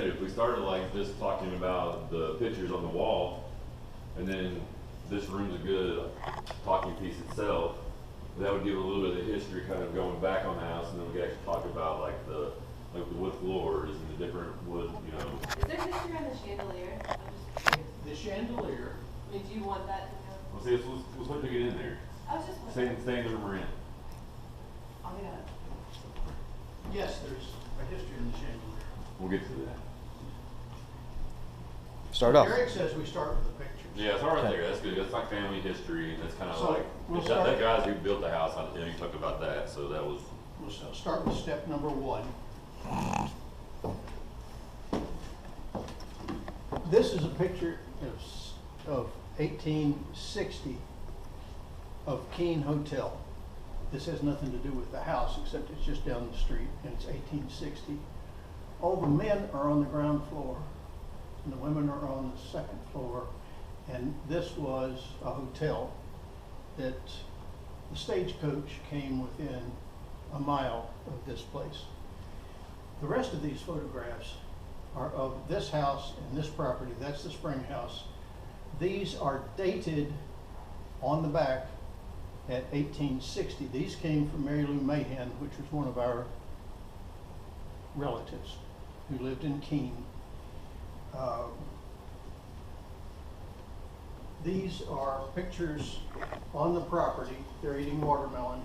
good if we started like just talking about the pictures on the wall, and then this room's a good talking piece itself. That would give a little bit of the history kind of going back on the house, and then we could actually talk about like the wood floors and the different wood, you know. Is there history on the chandelier? I'm just curious. The chandelier, I mean, do you want that to know? Well, see, let's wait to get in there. I was just wondering. Stay in the room we're in. Oh, yeah. yes, there's a history in the chandelier. We'll get to that. Start off. Eric says we start with the pictures. Yeah, it's all right Okay. there. That's good. That's like family history, and that's kind of So, like we'll that start- guys who built the house. You know, you talked about that, so that was. We'll start with step number 1. This is a picture of 1860 of Keene Hotel. This has nothing to do with the house, except it's just down the street, and it's 1860. All the men are on the ground floor, and the women are on the second floor. And this was a hotel that the stagecoach came within a mile of this place. The rest of these photographs are of this house and this property. That's the spring house. These are dated on the back at 1860. These came from Mary Lou Mahan, which was one of our relatives who lived in Keene. These are pictures on the property. They're eating watermelon.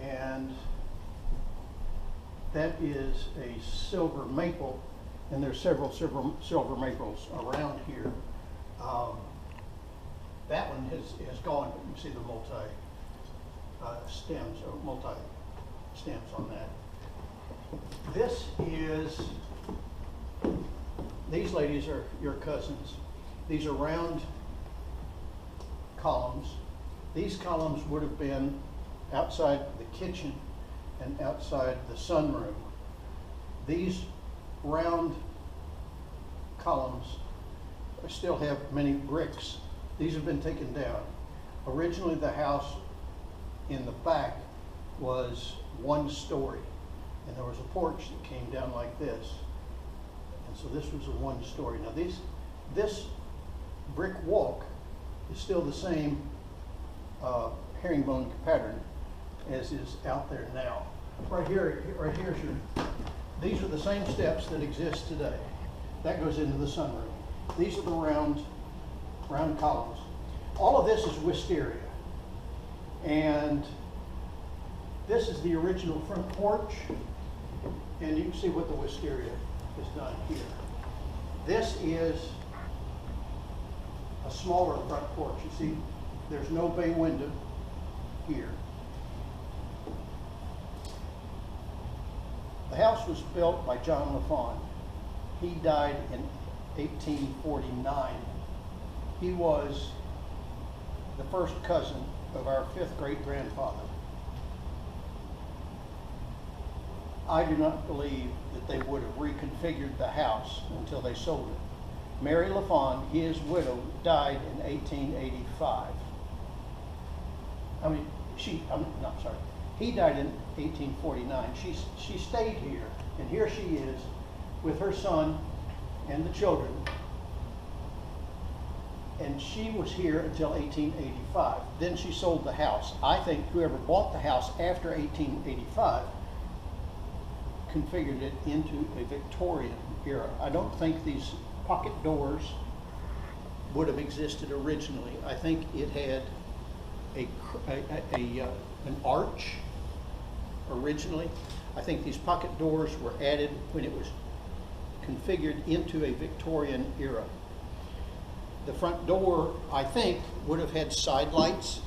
And that is a silver maple, and there's several silver maples around here. That one has gone, but you can see the multi stems on that. These ladies are your cousins. These are round columns. These columns would have been outside the kitchen and outside the sunroom. These round columns still have many bricks. These have been taken down. Originally, the house in the back was 1 story, and there was a porch that came down like this. And so this was a 1 story. Now this brick walk is still the same herringbone pattern as is out there now. Right here's these are the same steps that exist today. That goes into the sunroom. These are the round columns. All of this is wisteria. And this is the original front porch. And you can see what the wisteria is done here. This is a smaller front porch. You see, there's no bay window here. The house was built by John LaFawn. He died in 1849. He was the first cousin of our 5th great-grandfather. I do not believe that they would have reconfigured the house until they sold it. Mary LaFawn, his widow, died in 1885. He died in 1849. She stayed here, and here she is with her son and the children. And she was here until 1885. Then she sold the house. I think whoever bought the house after 1885 configured it into a Victorian era. I don't think these pocket doors would have existed originally. I think it had an arch originally. I think these pocket doors were added when it was configured into a Victorian era. The front door, I think, would have had side lights.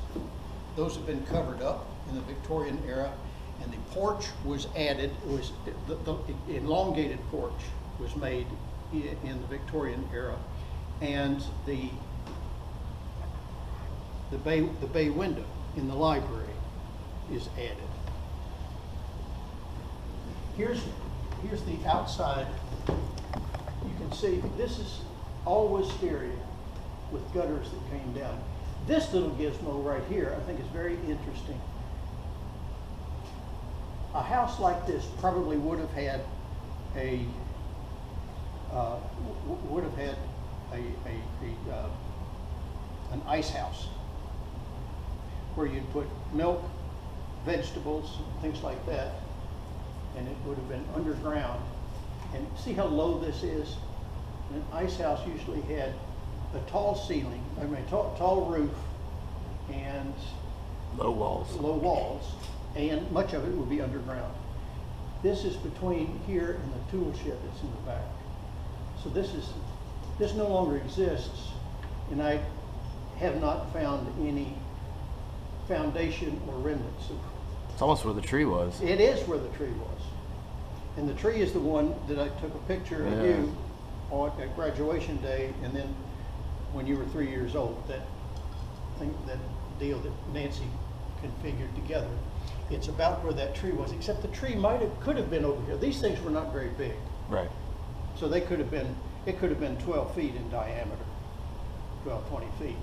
Those have been covered up in the Victorian era. And the porch was added, the elongated porch was made in the Victorian era. And the bay window in the library is added. Here's the outside. You can see this is all wisteria with gutters that came down. This little gizmo right here I think is very interesting. A house like this probably would have had a would have had an ice house where you'd put milk, vegetables, things like that, and it would have been underground. And see how low this is? An ice house usually had a tall ceiling, tall roof, and Low walls. and much of it would be underground. This is between here and the tool shed that's in the back. So this no longer exists, and I have not found any foundation or remnants of. It's almost where the tree was. It is where the tree was. And the tree is the one that I took a picture of you at graduation day, and then when you were 3 years old, that deal that Nancy configured together. It's about where that tree was, except the tree could have been over here. These things were not very big. Right. So it could have been 12 feet in diameter, 12, 20 feet,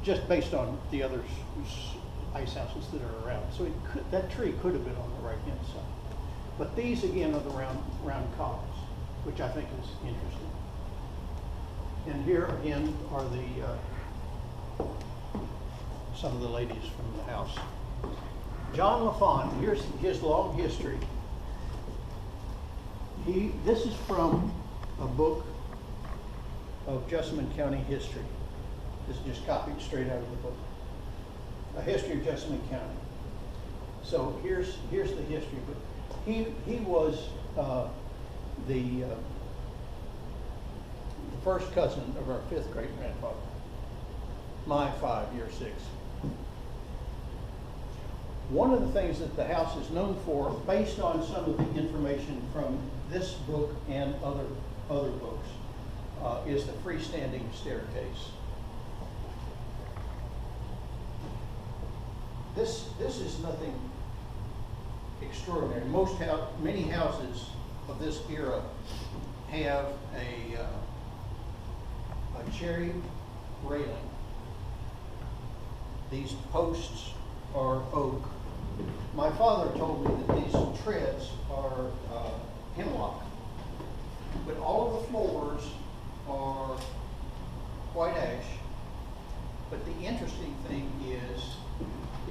just based on the other ice houses that are around. So that tree could have been on the right-hand side. But these, again, are the round columns, which I think is interesting. And here, again, are some of the ladies from the house. John LaFont, here's his long history. This is from a book of Jessamine County history. This is just copied straight out of the book. A history of Jessamine County. So here's the history. But he was the first cousin of our fifth great grandfather. My 5, your 6. One of the things that the house is known for, based on some of the information from this book and other books, is the freestanding staircase. This is nothing extraordinary. Many houses of this era have a cherry railing. These posts are oak. My father told me that these treads are hemlock, but all of the floors are white ash. But the interesting thing is,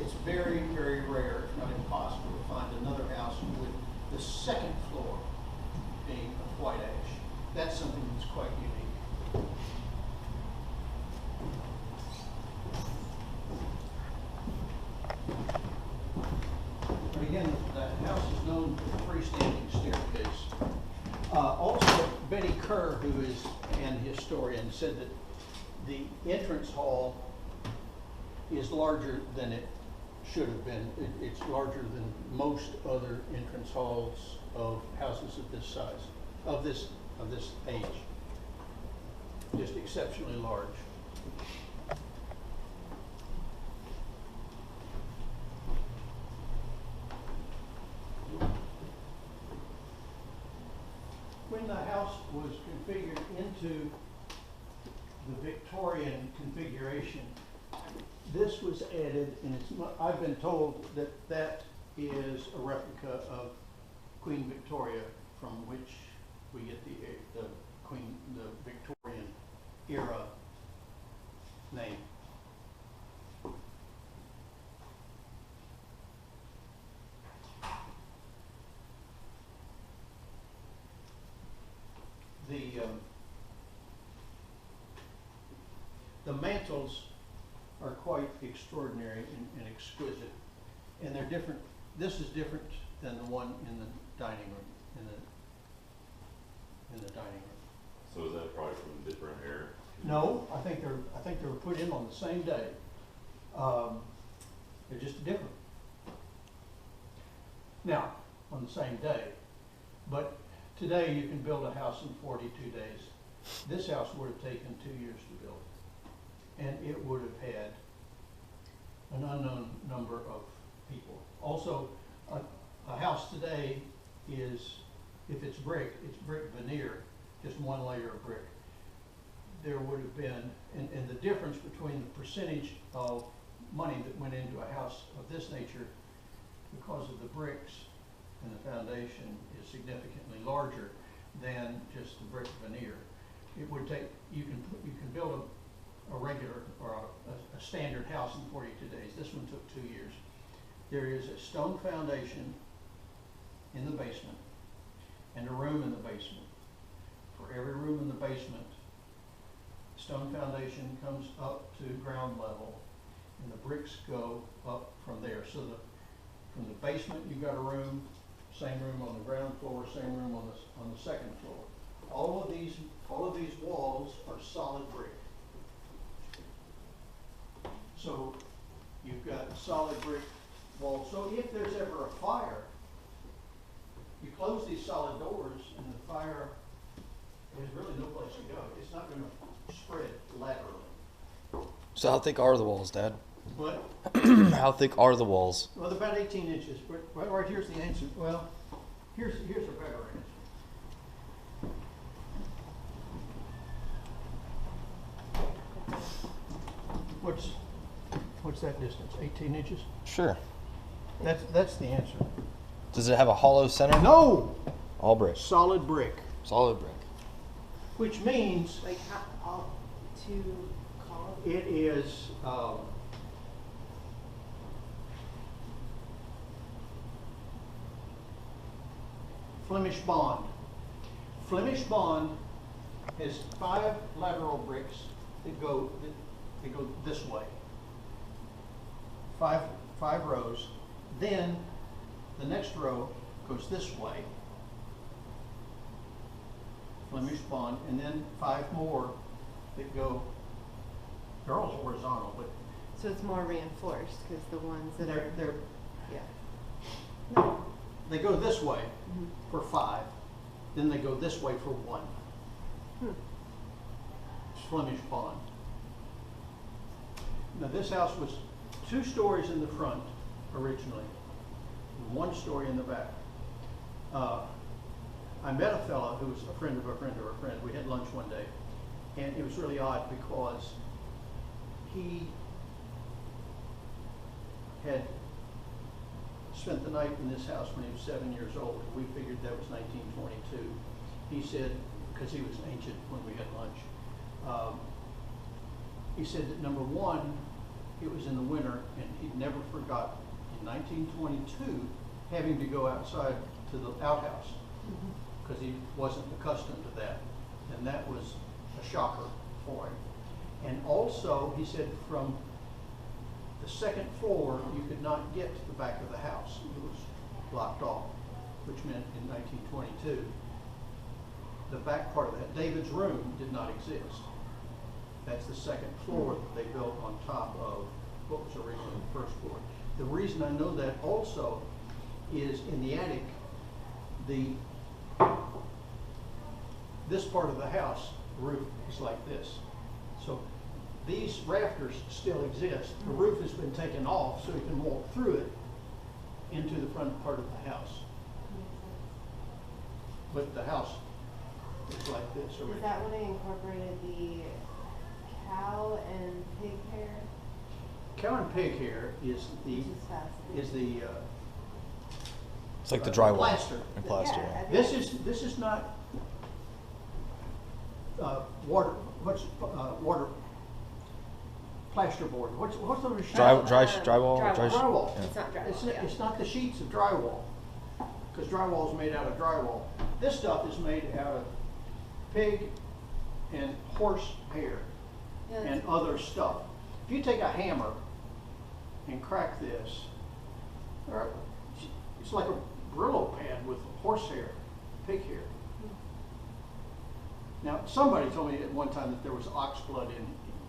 it's very, very rare, if not impossible, to find another house with the second floor being of white ash. That's something that's quite unique. But again, the house is known for the freestanding staircase. Also, Betty Kerr, who is an historian, said that the entrance hall is larger than it should have been. It's larger than most other entrance halls of houses of this size, of this age. Just exceptionally large. When the house was configured into the Victorian configuration, this was added, and I've been told that that is a replica of Queen Victoria, from which we get the Victorian era name. The mantels are quite extraordinary and exquisite, and they're different. This is different than the one in the dining room. In the dining room. So is that probably from a different era? No, I think they were put in on the same day. They're just different. Now, on the same day, but today you can build a house in 42 days. This house would have taken 2 years to build, and it would have had an unknown number of people. Also, a house today is, if it's brick veneer, just one layer of brick. There would have been, and the difference between the percentage of money that went into a house of this nature because of the bricks and the foundation is significantly larger than just the brick veneer. It would take, you can build a regular or a standard house in 42 days. This one took 2 years. There is a stone foundation in the basement and a room in the basement. For every room in the basement, stone foundation comes up to ground level and the bricks go up from there. So from the basement, you've got a room, same room on the ground floor, same room on the second floor. All of these walls are solid brick. So you've got solid brick walls. So if there's ever a fire, you close these solid doors and the fire, there's really no place to go. It's not going to spread laterally. So how thick are the walls, Dad? But, How thick are the walls? well, they're about 18 inches. But right here's the answer. Well, here's a better answer. What's that distance? 18 inches? Sure. That's the answer. Does it have a hollow center? No, All brick. solid brick, Solid brick. which means Like, all 2 columns? it is, Flemish bond. Flemish bond has 5 lateral bricks that go this way. Five rows. Then the next row goes this way. Flemish bond, and then 5 more that go, they're all horizontal, but So it's more reinforced, because the ones that they're, are, yeah. they go this way Mhm. for 5, then they go this way for 1. Hmm. It's Flemish bond. Now this house was 2 stories in the front originally, and 1 story in the back. I met a fellow who was a friend of a friend of a friend. We had lunch one day, and it was really odd because he had spent the night in this house when he was 7 years old, and we figured that was 1922. He said, because he was ancient when we had lunch, he said that number one, it was in the winter, and he'd never forgot in 1922 having to go outside to the outhouse because he wasn't accustomed to that, and that was a shocker for him. And also, he said from the second floor, you could not get to the back of the house. It was blocked off, which meant in 1922, the back part of that, David's room, did not exist. That's the second floor that they built on top of what was originally the first floor. The reason I know that also is in the attic, this part of the house, the roof is like this. So these rafters still exist. The roof has been taken off so you can walk through it into the front part of the house. But the house is like this. Is that when they incorporated the cow and pig hair? Cow and pig hair is Which is fascinating. It's like the drywall plaster. and plaster. Yeah, Yeah. This is not water. What's water? Plasterboard. What's the machine? Drywall. Drywall. Yeah. It's not drywall. It's not the sheets of drywall, because drywall is made out of drywall. This stuff is made out of pig and horse hair Yeah, and that's- other stuff. If you take a hammer and crack this, it's like a Brillo pad with horse hair, pig hair. Now, somebody told me at one time that there was ox blood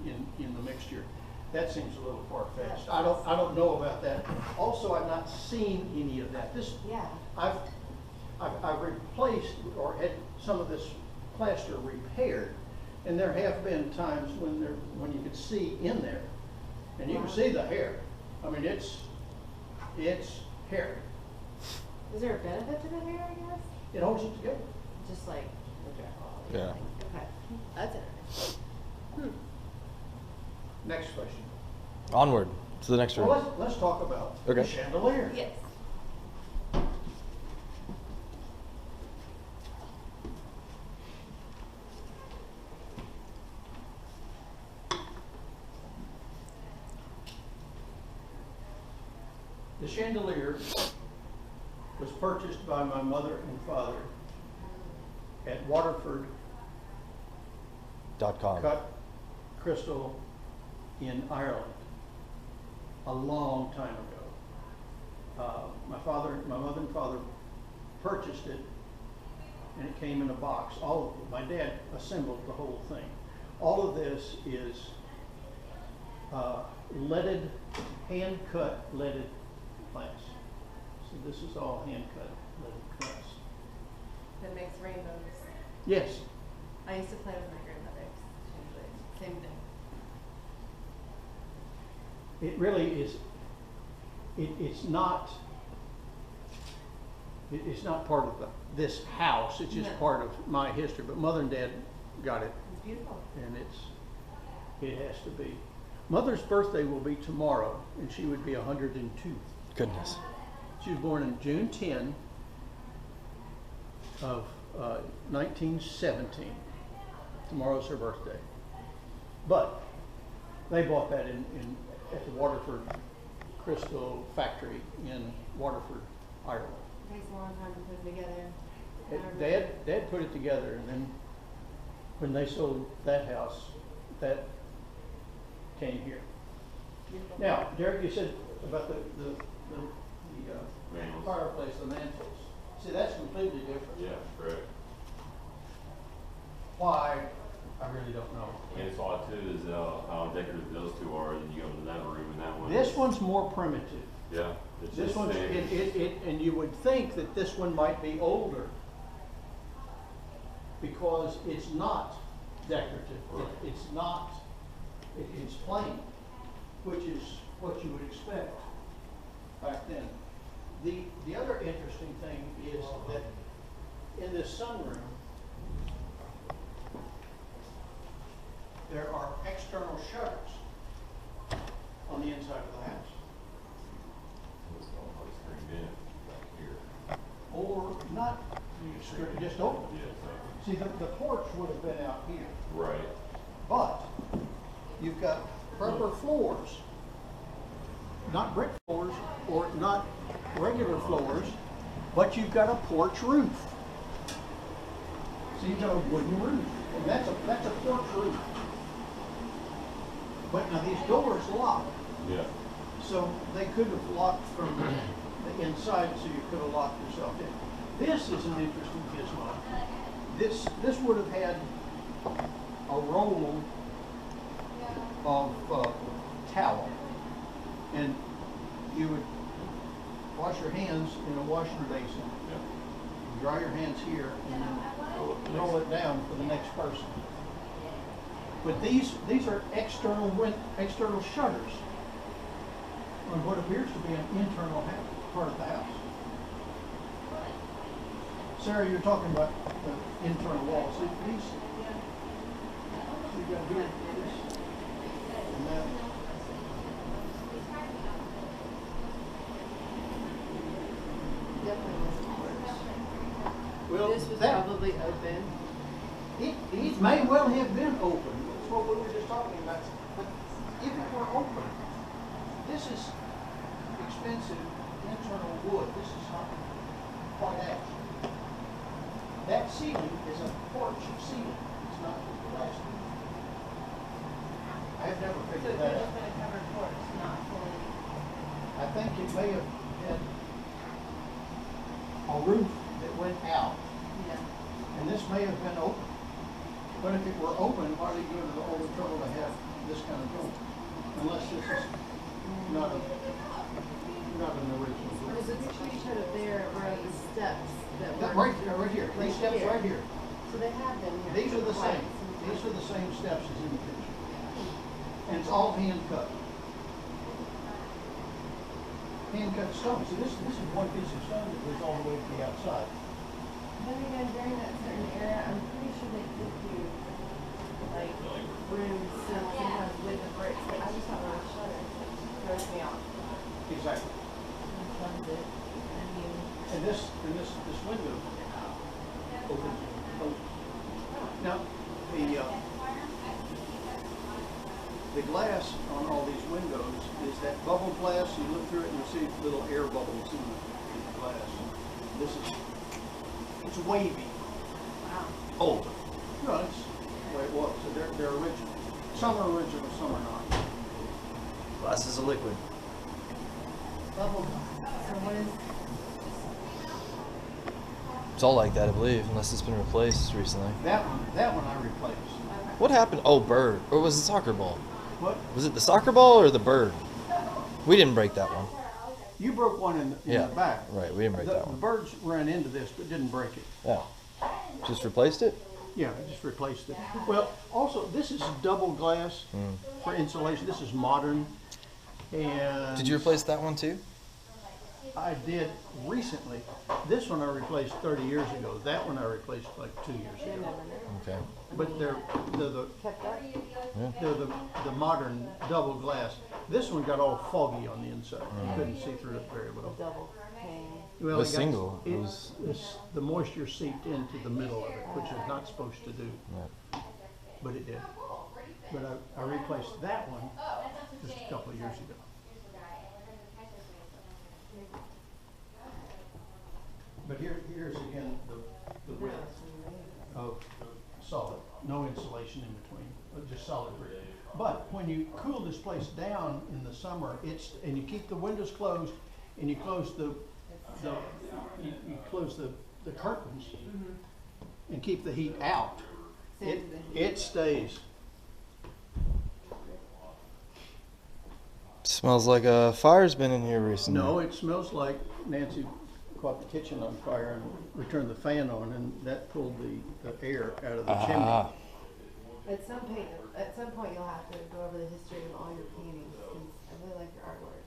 in the mixture. That seems a little far-fetched. I don't know about that. Also, I've not seen any of that. Yeah. I've replaced or had some of this plaster repaired, and there have been times when you could see in there, and you can see the hair. I mean, it's hair. Is there a benefit to the hair, I guess? It holds it together. Just like the drywall. Yeah. Okay. That's interesting. Next question. Onward to the next room. Well, let's talk about the Okay. chandelier. Yes. The chandelier was purchased by my mother and father at Waterford .com. Cut Crystal in Ireland a long time ago. My mother and father purchased it, and it came in a box. My dad assembled the whole thing. All of this is leaded, hand-cut leaded glass. So this is all hand-cut leaded glass. That makes rainbows. Yes, I used to play with my grandmother. Same thing. it really is. It's not part of this house. It's just No. part of my history. But Mother and Dad got it, It's beautiful. and it has to be. Mother's birthday will be tomorrow, and she would be 102. Goodness. She was born on June 10 of 1917. Tomorrow's her birthday. But they bought that at the Waterford Crystal factory in Waterford, Ireland. It takes a long time to put it together. Dad put it together, and then when they sold that house, that came here. Beautiful. Now, Derek, you said about the Mantles. fireplace, the mantles. See, that's completely different. Yeah, correct. Why? I really don't know. And it's odd too is how decorative those two are, and you go into that room and that one. This one's more primitive. Yeah. It's This just one's, standard. and you would think that this one might be older because it's not decorative. Right. It's not, it's plain, which is what you would expect back then. The other interesting thing is that in this sunroom, there are external shutters on the inside of the house. It's all like screened in back here. Or not, just open. Yeah, so, See, the porch would have been out here, right. but you've got proper floors, not brick floors or not regular floors, but you've got a porch roof. So you've got a wooden roof, and that's a porch roof. But now these doors lock, Yeah. so they could have locked from the inside, so you could have locked yourself in. This is an interesting gizmo. This would have had a roll of towel, and you would wash your hands in a washing basin, Yeah. dry your hands here, and then roll it down for the next person. But these are external shutters on what appears to be an internal part of the house. Sarah, you're talking about the internal walls. See, these, so you got here, this, and that. Definitely wasn't porch. Well, This was that, probably open. it may well have been open. That's what we were just talking about. But if it were open, this is expensive internal wood. This is not white ash. That ceiling is a porch ceiling. It's not plastic. I have never So it figured could that have out. been a covered porch, not fully. I think it may have had a roof that went out, Yeah. and this may have been open. But if it were open, why do you go to all the trouble to have this kind of door? Unless this is not an original door. Because the picture you showed up there were the steps that were. Right here, these steps right here. So they have been here. These are the quite same, some these time. are the same steps as in the picture. And it's all hand cut. Hand cut stone. See, this is one piece of stone that goes all the way to the outside. Then again, during that certain era, I'm pretty sure they did do like rooms sometimes with the bricks, but I just thought they were shutters. It throws me off. Exactly. I loved it. I mean, And this window opens. Now, the the glass on all these windows is that bubble glass. You look through it and you see little air bubbles in the glass. This is, it's wavy. Wow. Old. No, it's the way it was. So they're original. Some are original, some are not. Glass is a liquid. Bubble glass. So what is, It's all like that, I believe, unless it's been replaced recently. That one I replaced. What happened? Oh, bird. Or was it soccer ball? What? Was it the soccer ball or the bird? We didn't break that one. You broke one in Yeah. the back. Right, we didn't break that The one. birds ran into this but didn't break it. Yeah. Just replaced it? Yeah, I just replaced it. Well, also, this is double glass for insulation. This is modern. And Did you replace that one too? I did recently. This one I replaced 30 years ago. That one I replaced like 2 years you ago. never know. Okay. But they're Kept up? the modern double glass. This one got all foggy on the inside. You couldn't see through it very well. Double pane. Well, The it got- single it- was- the moisture seeped into the middle of it, which is not supposed to do, Yeah. but it did. But I replaced that one just a couple of years ago. But here's again the width of solid, no insulation in between, just solid brick. But when you cool this place down in the summer, and you keep the windows closed, and you close the curtains, and keep the heat out, it stays. Smells like a fire's been in here recently. No, it smells like Nancy caught the kitchen on fire and returned the fan on, and that pulled the air out of the chimney. Ah. At some point, you'll have to go over the history of all your paintings, 'cause I really like your artwork.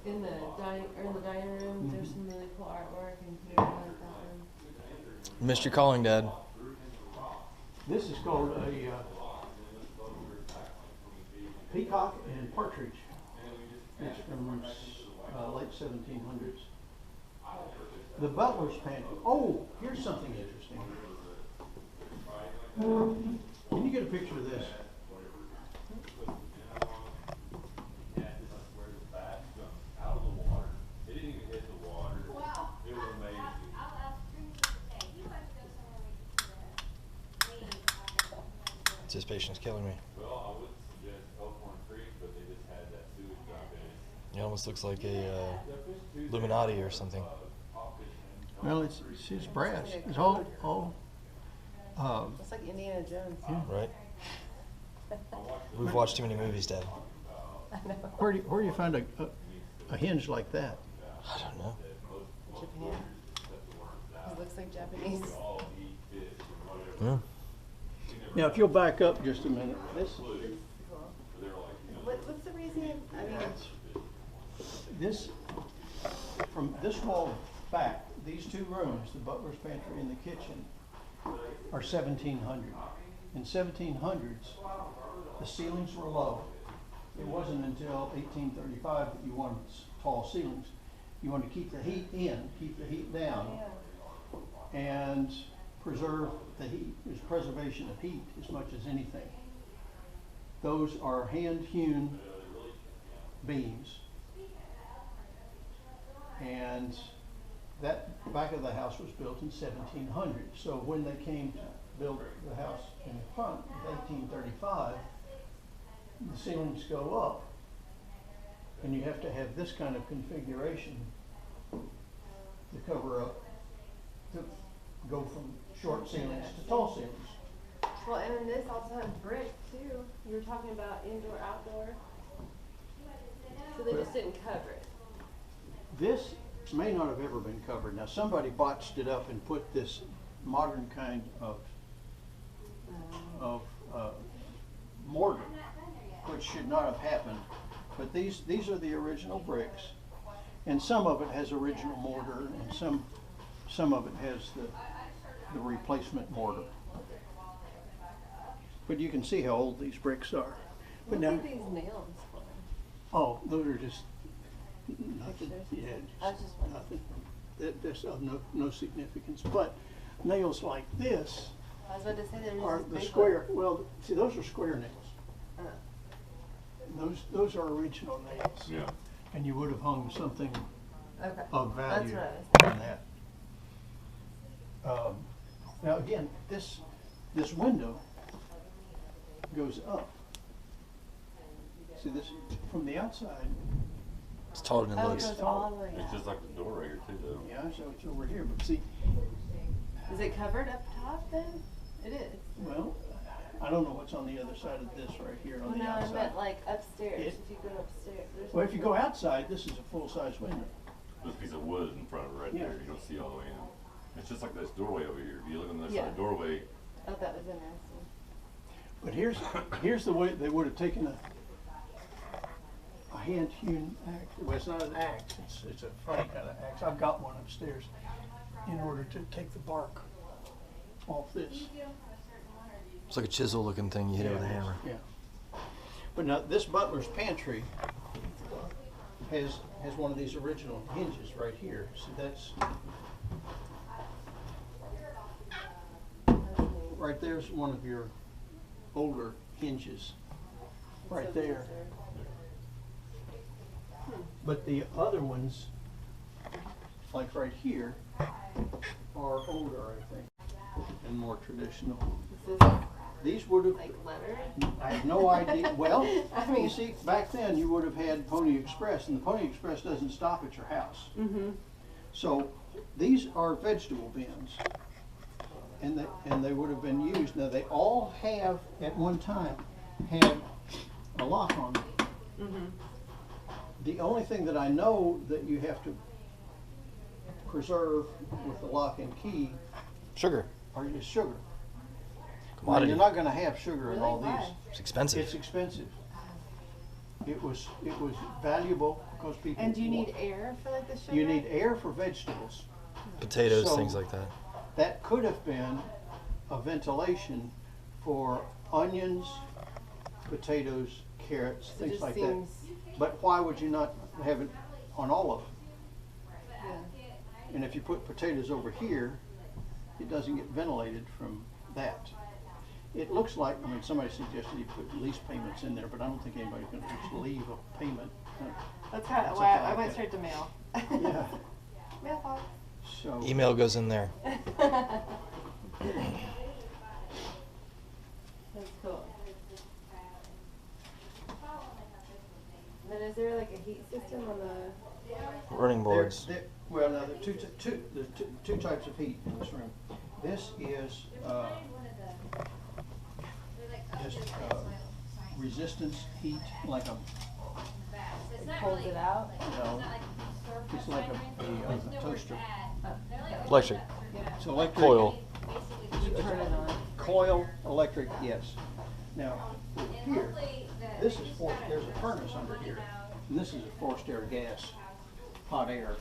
In the dining room, there's some really cool artwork, and you really like that one. Missed your calling, Dad. This is called a peacock and partridge. It's from late 1700s. The butler's pantry. Oh, here's something interesting. Can you get a picture of this? Anticipation's killing me. Well, I wouldn't suggest Elkhorn Creek, but they just had that sewage dump in it. It almost looks like a Illuminati or something. Well, it's brass. It's all It's like Indiana Jones. Right? We've watched too many movies, Dad. where do you find a hinge like that? I don't know. Japan. It looks like Japanese. Yeah. Now, if you'll back up just a minute, What's the reason? I mean, this from this wall back, these two rooms, the butler's pantry and the kitchen, are 1700. In 1700s, the ceilings were low. It wasn't until 1835 that you wanted tall ceilings. You wanted to keep the heat in, keep the heat down, and preserve the heat. There's preservation of heat as much as anything. Those are hand-hewn beams. And that back of the house was built in 1700. So when they came to build the house in the front in 1835, the ceilings go up. And you have to have this kind of configuration to cover up, to go from short ceilings to tall ceilings. well, and then this also has brick too. You were talking about indoor, outdoor. So they just didn't cover it. This may not have ever been covered. Now, somebody botched it up and put this modern kind of mortar, which should not have happened. But these are the original bricks, and some of it has original mortar, and some of it has the replacement mortar. But you can see how old these bricks are. But What now, are these nails for? oh, those are just nothing. Yeah, I was just wondering. nothing. That's of no significance. But nails like this I was about to say there are was the big square. Well, see, those are square nails. those are original nails. Yeah. And you would have hung something Okay. of That's value what I was in that. Now again, this window goes up. See this, from the outside, It's taller than it Oh, it looks. goes all the way It's up. just like the door right here too, though. yeah, so it's over here, but see, Is it covered up top then? It is. well, I don't know what's on the other side of this right here Well, on the no, I outside. meant like upstairs. It- If you go upstairs, there's. Well, if you go outside, this is a full-size window. There's a piece of wood in front of it right Yeah. there. You don't see all the way in. It's just like this doorway over here. If you look on the other Yeah. side of the doorway, Oh, that was interesting. But here's the way they would have taken a hand-hewn axe. Well, it's not an axe, it's a funny kind of axe. I've got one upstairs in order to take the bark off this. It's like a chisel looking thing you hit it with a hammer. Yeah. But now, this butler's pantry has one of these original hinges right here. So that's, right there's one of your older hinges, right So there. these are- But the other ones, like right here, are older, I think, and more traditional. This is These would have, like letter. I have no idea, well, I mean- you see, back then you would have had Pony Express, and the Pony Express doesn't stop at your house. Mm-hmm. So these are vegetable bins, and they would have been used. Now, they all have, at one time, had a lock on them. Mm-hmm. The only thing that I know that you have to preserve with the lock and key Sugar. is sugar. Now, Commodity. you're not gonna have sugar in Really? all Why? these. It's expensive. It's expensive. It was valuable because people. And do you need air for like the sugar? You need air for vegetables. Potatoes, So- things like that. That could have been a ventilation for onions, potatoes, carrots, So it things just like that. seems, But why would you not have it on all of them? yeah. And if you put potatoes over here, it doesn't get ventilated from that. It looks like, I mean, somebody suggested you put lease payments in there, but I don't think anybody's gonna just leave a payment. That's kind of Something why I like went that. straight to mail. Yeah, Mailbox. so. Email goes in there. That's cool. Then is there like a heat system on the? Running boards. Well, now, there are two types of heat in this room. This is, just, resistance heat, like a, It pulls it out. you know, it's like a toaster. Electric. It's electric. Coil. You turn it on. Coil, electric, yes. Now, over here, this is there's a furnace under here, and this is a forced air gas, hot air,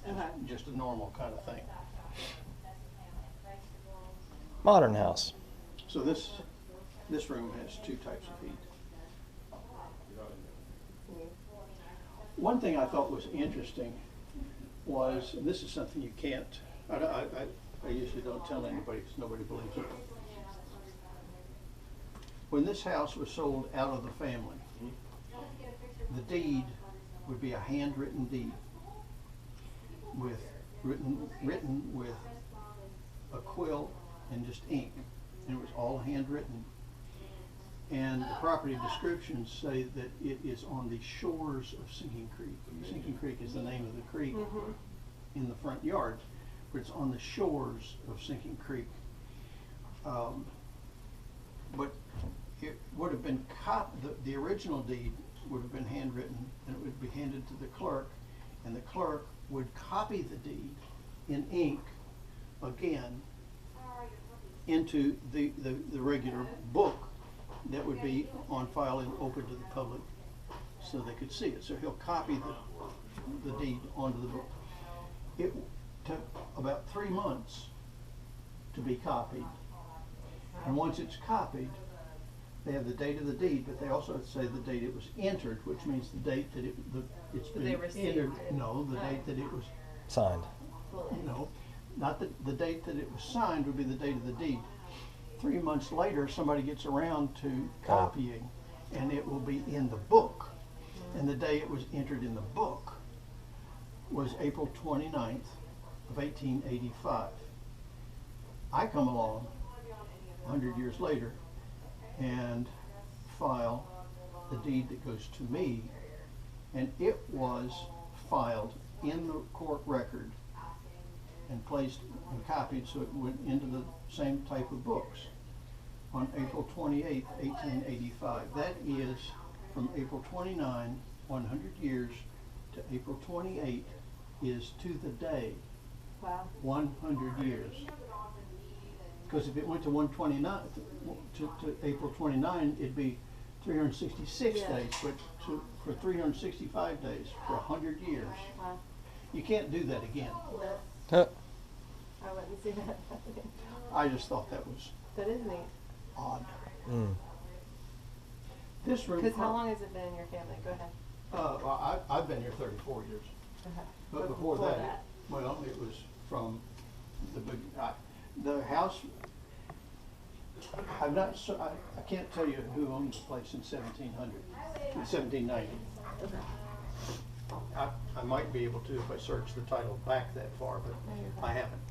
Okay. just a normal kind of thing. Modern house. So this room has two types of heat. One thing I thought was interesting was, and this is something you can't, I usually don't tell anybody because nobody believes it. When this house was sold out of the family, the deed would be a handwritten deed with written with a quill and just ink. And it was all handwritten. And the property descriptions say that it is on the shores of Sinking Creek. Sinking Creek is the name of the creek in the front yard, but it's on the shores of Sinking Creek. But it would have been the original deed would have been handwritten, and it would be handed to the clerk, and the clerk would copy the deed in ink again into the regular book that would be on file and open to the public so they could see it. So he'll copy the deed onto the book. It took about 3 months to be copied. And once it's copied, they have the date of the deed, but they also say the date it was entered, which means the date that it's That they been received entered. it. No, the date that it was, Signed. no, not the date that it was signed would be the date of the deed. 3 months later, somebody gets around to copying, and it will be in the book. And the day it was entered in the book was April 29th of 1885. I come along 100 years later and file the deed that goes to me, and it was filed in the court record and placed and copied so it went into the same type of books on April 28th, 1885. That is from April 29, 100 years, to April 28 is to the day Wow. 100 years. Because if it went to 129 to April 29, it'd be 366 Yeah. days, but for 365 days for 100 years. Wow. You can't do that again. Huh. I wouldn't see that happening. I just thought that was That is neat. odd. Mm. This room. Because how long has it been in your family? Go ahead. I've been here 34 years. Okay. But before that, well, it was from the big, the house. I'm not so, I can't tell you who owned the place in 1790. Okay. I might be able to if I search the title back that far, but No, you're I fine. haven't.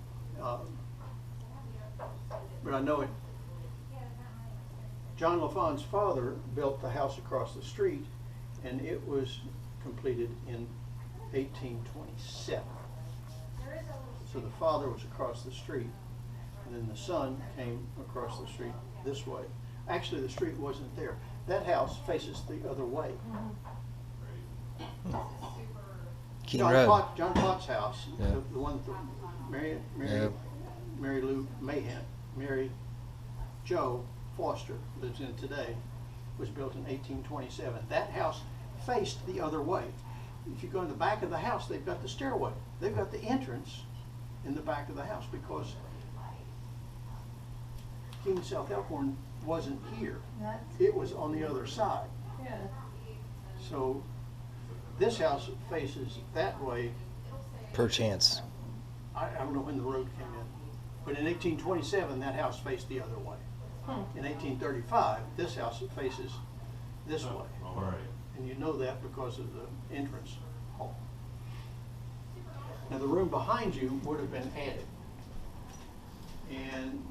But I know it. John LaFawn's father built the house across the street, and it was completed in 1827. So the father was across the street, and then the son came across the street this way. Actually, the street wasn't there. That house faces the other way. Keene Road. John Potts' house, Yeah. the one that Mary Lou Mahan, Mary Jo Foster lives in today, was built in 1827. That house faced the other way. If you go in the back of the house, they've got the stairway. They've got the entrance in the back of the house because King South Elkhorn wasn't here. It was on the other side. Yeah. So this house faces that way. Perchance. I don't know when the road came in, but in 1827, that house faced the other way. In 1835, this house faces this way. All right. And you know that because of the entrance hall. Now the room behind you would have been added. And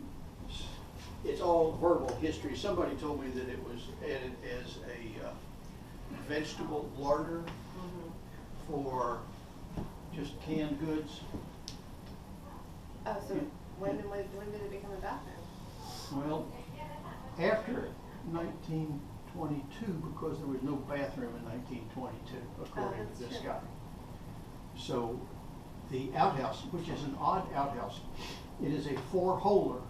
it's all verbal history. Somebody told me that it was added as a vegetable larder for just canned goods. Oh, so when did it become a bathroom? Well, after 1922, because there was no bathroom in 1922, according that's to this true. guy. So the outhouse, which is an odd outhouse, it is a 4-holer.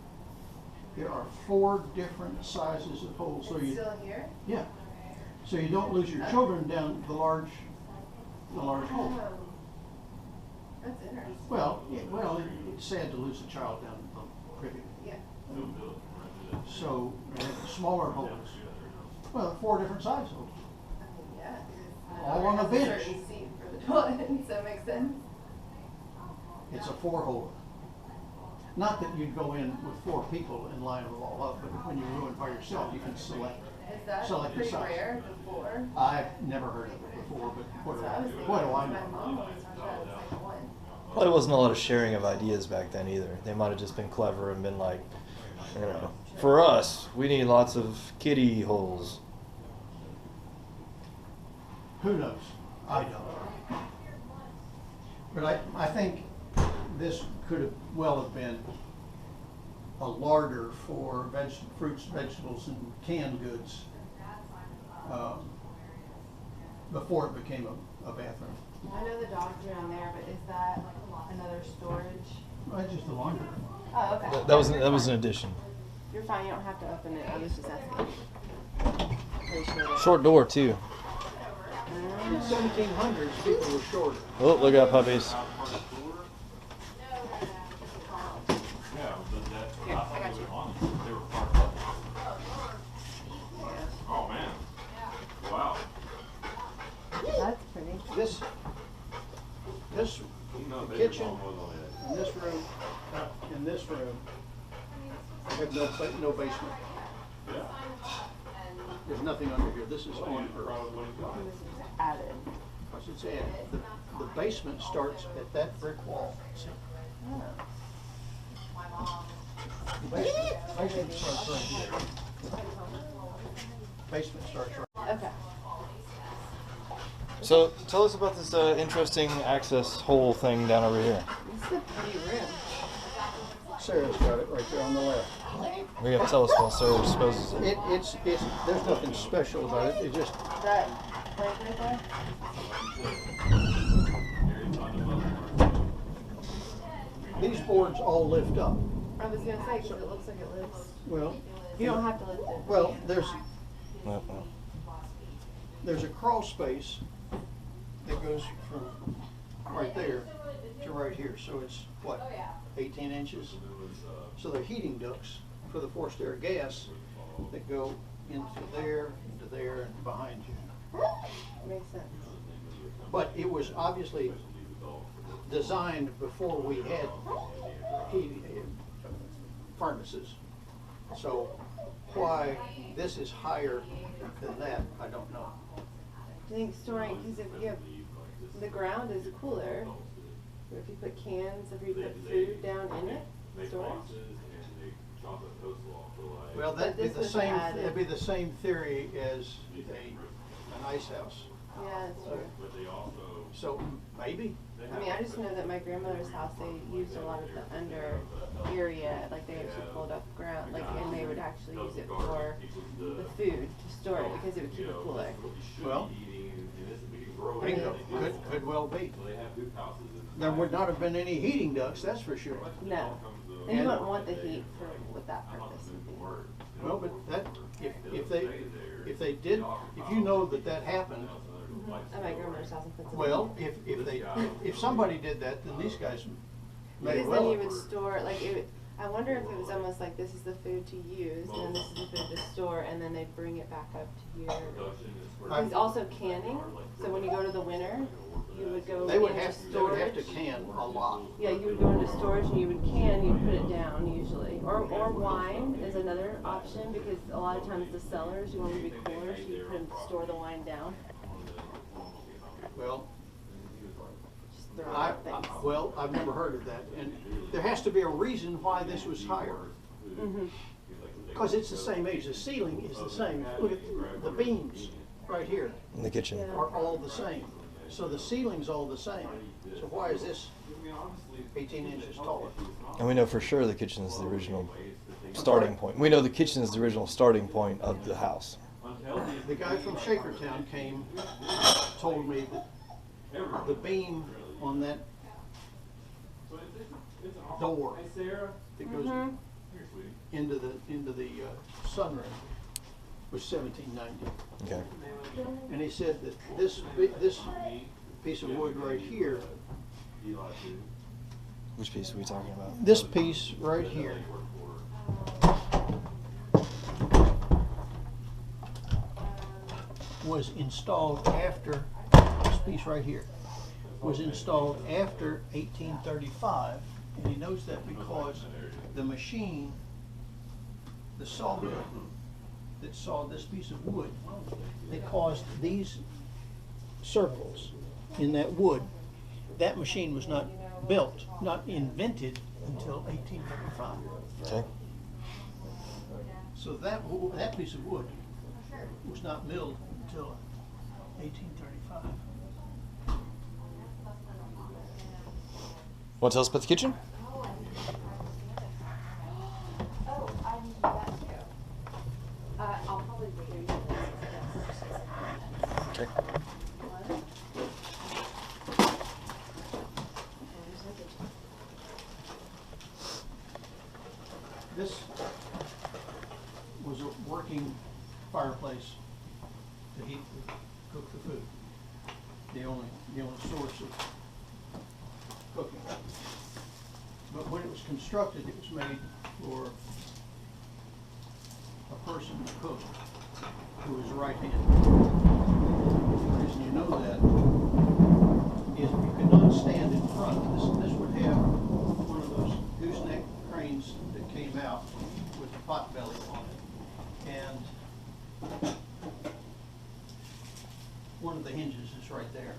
There are 4 different sizes of holes. So It's you, still here? yeah. So you don't lose your children down the large hole. That's interesting. Well, it's sad to lose a child down the privy. Yeah. So they have smaller holes. Well, 4 different size holes. I mean, yeah. because All on a has bench. certain seat for the toilet, so it makes sense. It's a 4-holer. Not that you'd go in with 4 people and line them all up, but when you go in by yourself, you can select. Is that Select the pretty size. rare before? I've never heard of it before, but So I was thinking, what do I my know? mom always talked about it, it's like one. Well, there wasn't a lot of sharing of ideas back then either. They might have just been clever and been like, you know, for us, we need lots of kiddie holes. Who knows? I don't. But I think this could have well have been a larder for fruits, vegetables, and canned goods before it became a bathroom. I know the dogs are down there, but is that another storage? Well, it's just a laundry room. Oh, okay. That was an addition. You're fine, you don't have to open it, I was just asking. Pretty sure. Short door too. In 1700s, people were shorter. Oh, look out, puppies. Here, I got you. Oh, man. Wow. That's pretty. This No, the baby kitchen, mom was on it. in this room, have no basement. Yeah. there's nothing under here. This is on Earth. This is added. Because it's added. The basement starts at that brick wall. See? Oh. The basement starts right here. Basement starts right Okay. So tell us about this interesting access hole thing down over here. This is a pretty room. Sarah's got it right there on the left. We gotta tell us while Sarah disposes it. It's there's nothing special about it. It just That plank right there? these boards all lift up. I was gonna say, because it looks like it lifts. Well, You don't have to lift it. well, there's No, no. there's a crawl space that goes from right there to right here. So it's what, 18 inches? So they're heating ducts for the forced air gas that go into there, and behind you. Makes sense. But it was obviously designed before we had heat furnaces. So why this is higher than that, I don't know. I think storing, because if you have, the ground is cooler, but if you put cans, if you put food down in it, storage. Well, that'd be this the was same, added. that'd be the same theory as an ice house. Yeah, that's true. So maybe, I mean, I just know that my grandmother's house, they used a lot of the under area, like they actually pulled up ground, like, and they would actually use it for the food to store it because it would keep it cooler. well, bingo, could well be. There would not have been any heating ducts, that's for sure. No, and you wouldn't want the heat for with that purpose. Well, but that, if they did, if you know that happened, At my grandmother's house in Pennsylvania. well, if somebody did that, then these guys may Because well. then you would store, like, it would, I wonder if it was almost like this is the food to use, and then this is the food to store, and then they'd bring it back up to here. There's also canning, so when you go to the winter, you would go They would into have storage. to can a lot. Yeah, you would go into storage and you would can, you'd put it down usually. Or wine is another option, because a lot of times the cellars, you want them to be cooler, so you put store the wine down. Well, Just throw out things. well, I've never heard of that, and there has to be a reason why this was higher. Mhm. Because it's the same age, the ceiling is the same. Look at the beams right here In the kitchen. Yeah. are all the same. So the ceiling's all the same. So why is this 18 inches taller? And we know for sure the kitchen is the original starting point. We know the kitchen is the original starting point of the house. The guy from Shakertown came, told me that the beam on that door that goes Mhm. into the sunroom was 1790. Okay. And he said that this piece of wood right here, Which piece are we talking about? this piece right here, was installed after, this piece right here, was installed after 1835. And he knows that because the machine, the saw mill that sawed this piece of wood, that caused these circles in that wood. That machine was not built, not invented until 1835. Okay. So that piece of wood was not milled until 1835. Want to tell us about the kitchen? Oh, I can do that too. I'll probably do you this. Okay. This was a working fireplace to heat, cook the food. The only source of cooking. But when it was constructed, it was made for a person to cook who was right-handed. The reason you know that is you could not stand in front. This would have one of those gooseneck cranes that came out with the pot belly on it. And the hinges is right there.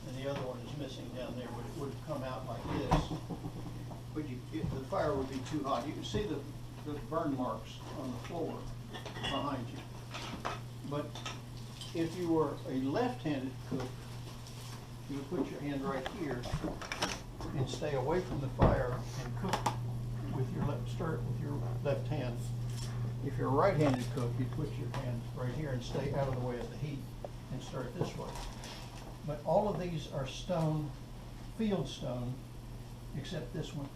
And the other one is missing down there, but it would have come out like this. But the fire would be too hot. You can see the burn marks on the floor behind you. But if you were a left-handed cook, you would put your hand right here and stay away from the fire and cook with your start with your left hand. If you're a right-handed cook, you put your hand right here and stay out of the way of the heat and start this way. But all of these are stone, field stone, except this one.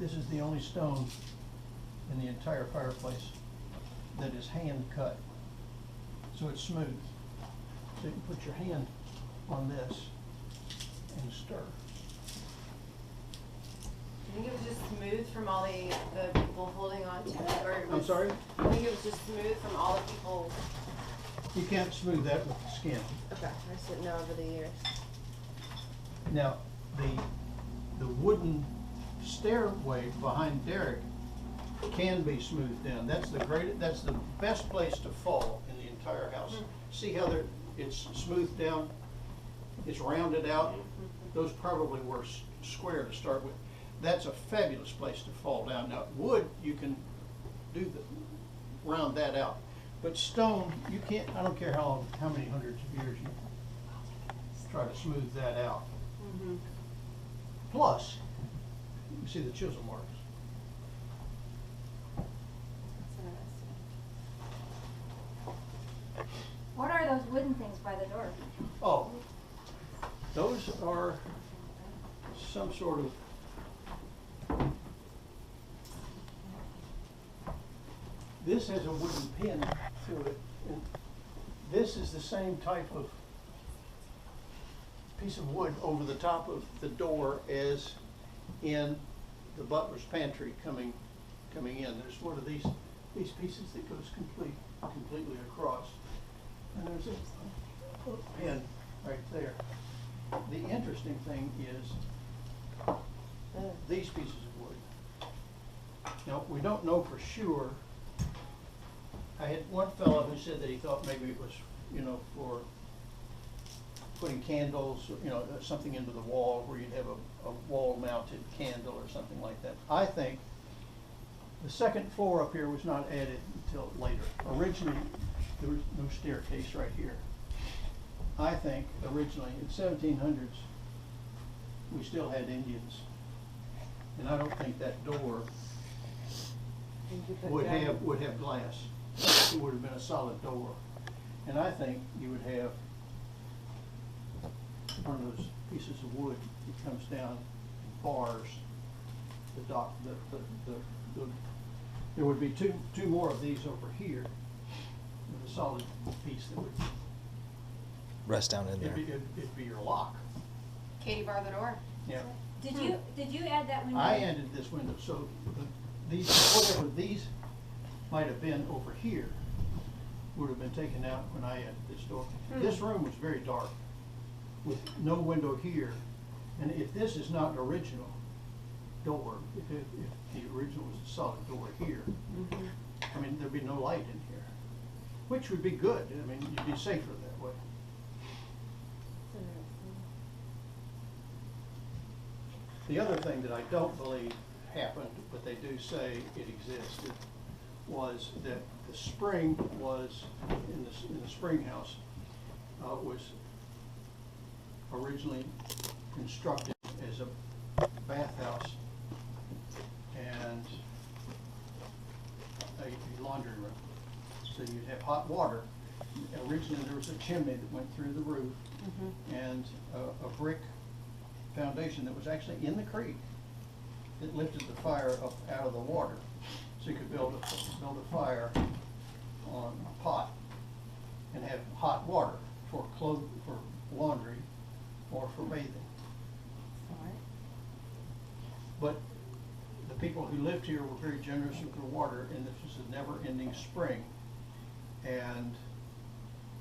This is the only stone in the entire fireplace that is hand cut. So it's smooth. So you can put your hand on this and stir. Do you think it was just smooth from all the people holding on to it, or it was? I'm sorry? Do you think it was just smooth from all the people? You can't smooth that with the skin. Okay, I just didn't know over the years. Now, the wooden stairway behind Derek can be smoothed down. That's the best place to fall in the entire house. See how it's smoothed down? It's rounded out. Those probably were square to start with. That's a fabulous place to fall down. Now, wood, you can round that out. But stone, you can't, I don't care how many hundreds of years you try to smooth that out. Mm-hmm. Plus, you can see the chisel marks. That's interesting. What are those wooden things by the door? Oh, those are some sort of this has a wooden pin through it, and this is the same type of piece of wood over the top of the door as in the butler's pantry coming in. There's one of these pieces that goes completely across, and there's a pin right there. The interesting thing is these pieces of wood. Now, we don't know for sure. I had one fellow who said that he thought maybe it was, for putting candles, something into the wall where you'd have a wall-mounted candle or something like that. I think the second floor up here was not added until later. Originally, there was no staircase right here. I think originally, in 1700s, we still had Indians. And I don't think that door would have glass. It would have been a solid door. And I think you would have one of those pieces of wood that comes down and bars the dock. There would be two more of these over here with a solid piece that would Rest down in there. it'd be your lock. Katie bar the door. Yeah. Did you add that window? I added this window, so whatever these might have been over here would have been taken out when I added this door. This room was very dark with no window here, and if this is not an original door, if the original was a solid door here, I mean, there'd be no light in here, which would be good. I mean, you'd be safer that way. The other thing that I don't believe happened, but they do say it existed, was that the spring was, in the spring house, was originally constructed as a bathhouse and a laundry room. So you'd have hot water. Originally there was a chimney that went through the roof and a brick foundation that was actually in the creek that lifted the fire up out of the water. So you could build a fire on a pot and have hot water for laundry or for bathing. But the people who lived here were very generous with their water, and this was a never-ending spring. And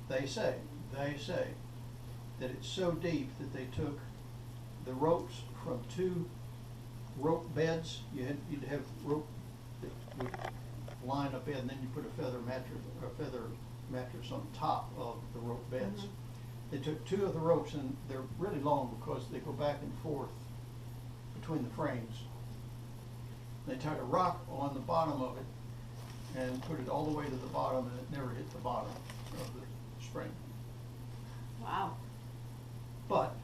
they say that it's so deep that they took the ropes from 2 rope beds. You'd have rope that would line a bed, and then you put a feather mattress or a feather mattress on top of the rope beds. They took two of the ropes, and they're really long because they go back and forth between the frames. They tied a rock on the bottom of it and put it all the way to the bottom, and it never hit the bottom of the spring. Wow. But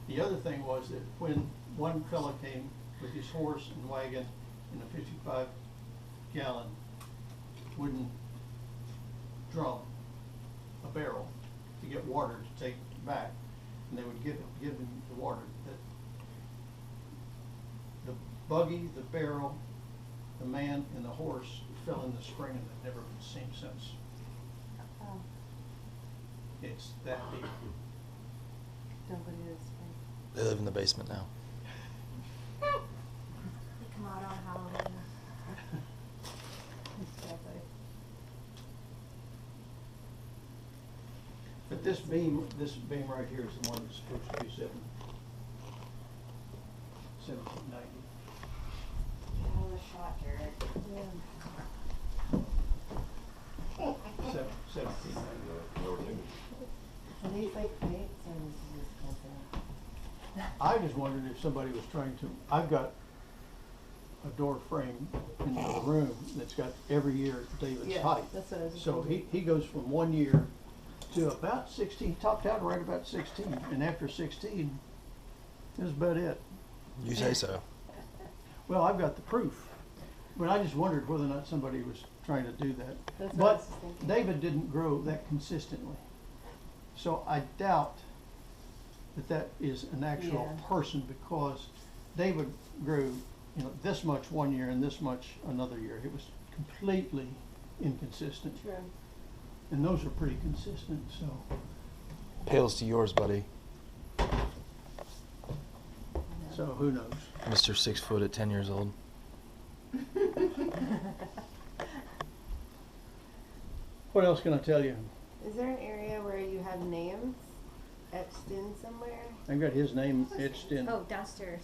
the other thing was that when one fella came with his horse and wagon and a 55-gallon wooden drum, a barrel, to get water to take back, and they would give him the water, that the buggy, the barrel, the man, and the horse fell in the spring, and they've never been seen since. Oh, It's that deep. don't go near the spring. They live in the basement now. They come out on Halloween. Exactly. But this beam right here is the one that's supposed to be 1790. Oh, the shot, Jared. Yeah. 1790. Are these like fakes or this is just something? I just wondered if somebody was trying to, I've got a door frame in the room that's got every year David's Yeah, height. that's what I was just So thinking. he goes from 1 year to about 16, topped out right about 16, and after 16, that's about it. You say so. Well, I've got the proof, but I just wondered whether or not somebody was trying to do that. That's what I was But just thinking. David didn't grow that consistently. So I doubt that that is an actual Yeah. person, because David grew, this much 1 year and this much another year. It was completely inconsistent. True. And those are pretty consistent, so. Pales to yours, buddy. So who knows? Mr. 6 foot at 10 years old. What else can I tell you? Is there an area where you have names etched in somewhere? I've got his name etched in. Oh, downstairs.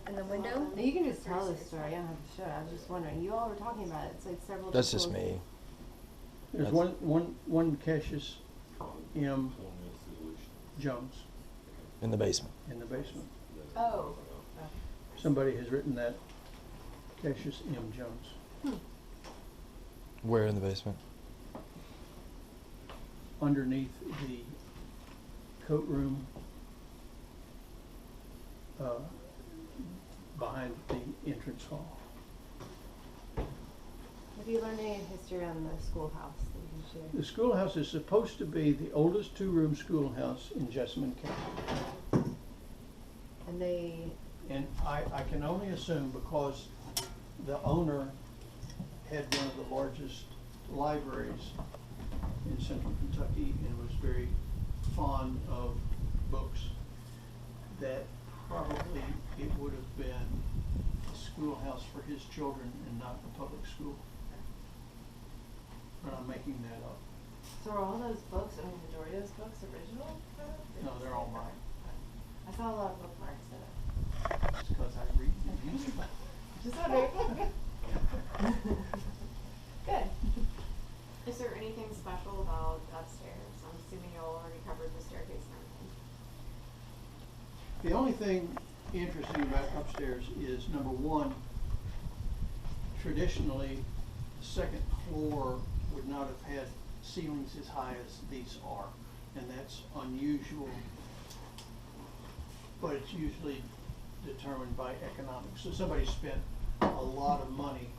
In the window? No, you can just tell the story. You don't have to show it. I was just wondering. You all were talking about it. It's like several. That's just people- me. There's That's- one Cassius M. Jones In the basement. in the basement. Oh. Somebody has written that, Cassius M. Jones, Where in the basement? underneath the coat room, behind the entrance hall. Have you learned any history on the schoolhouse that you can share? The schoolhouse is supposed to be the oldest two-room schoolhouse in Jessamine County. And they. And I can only assume because the owner had one of the largest libraries in central Kentucky and was very fond of books, that probably it would have been a schoolhouse for his children and not a public school. But I'm making that up. So are all those books, I mean, majority of those books original? No, they're all mine. I saw a lot of bookmarks in it. It's because I read these. Just wondering. Good. Is there anything special about upstairs? I'm assuming you all already covered the staircase and everything. The only thing interesting about upstairs is, number one, traditionally, the second floor would not have had ceilings as high as these are, and that's unusual, but it's usually determined by economics. So somebody spent a lot of money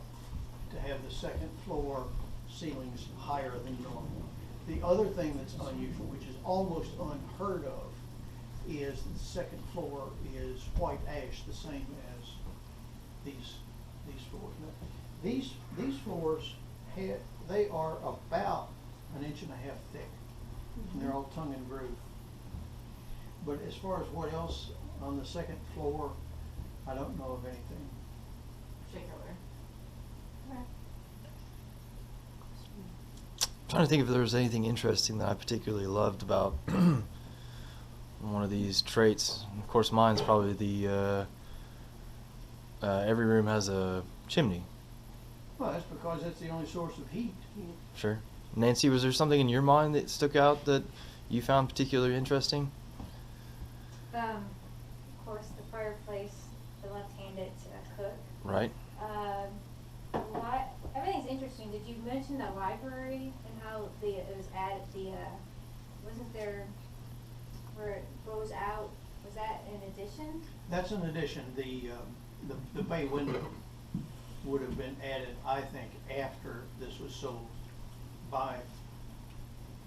to have the second floor ceilings higher than normal. The other thing that's unusual, which is almost unheard of, is the second floor is white ash, the same as these floors. Now, these floors they are about 1.5 inches thick, and they're all tongue and groove. But as far as what else on the second floor, I don't know of anything. Particular. Trying to think if there was anything interesting that I particularly loved about one of these traits. Of course, mine's probably the every room has a chimney. Well, that's because that's the only source of heat. Sure. Nancy, was there something in your mind that stuck out that you found particularly interesting? Of course, the fireplace, the left-handed cook. Right. Everything's interesting. Did you mention the library and how it was added? Wasn't there where it goes out? Was that in addition? That's an addition. The bay window would have been added, I think, after this was sold by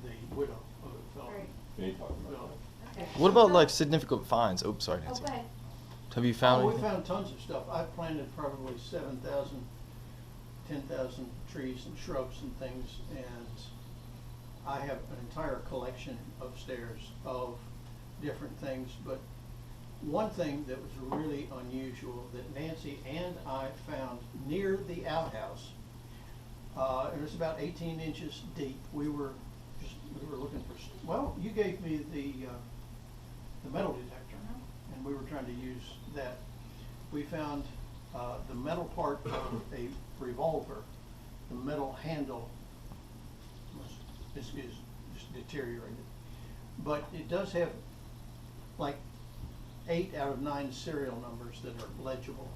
the widow of the fellow. Right. Can you talk about Well, that? Okay. What about like significant finds? Oh, sorry, Oh, Nancy. go ahead. Have you found we anything? found tons of stuff. I've planted probably 7,000, 10,000 trees and shrubs and things, and I have an entire collection upstairs of different things. But one thing that was really unusual that Nancy and I found near the outhouse, it was about 18 inches deep. We were looking for, well, you gave me the metal detector, and we were trying to use that. We found the metal part of a revolver. The metal handle is just deteriorated. But it does have like 8 out of 9 serial numbers that are legible.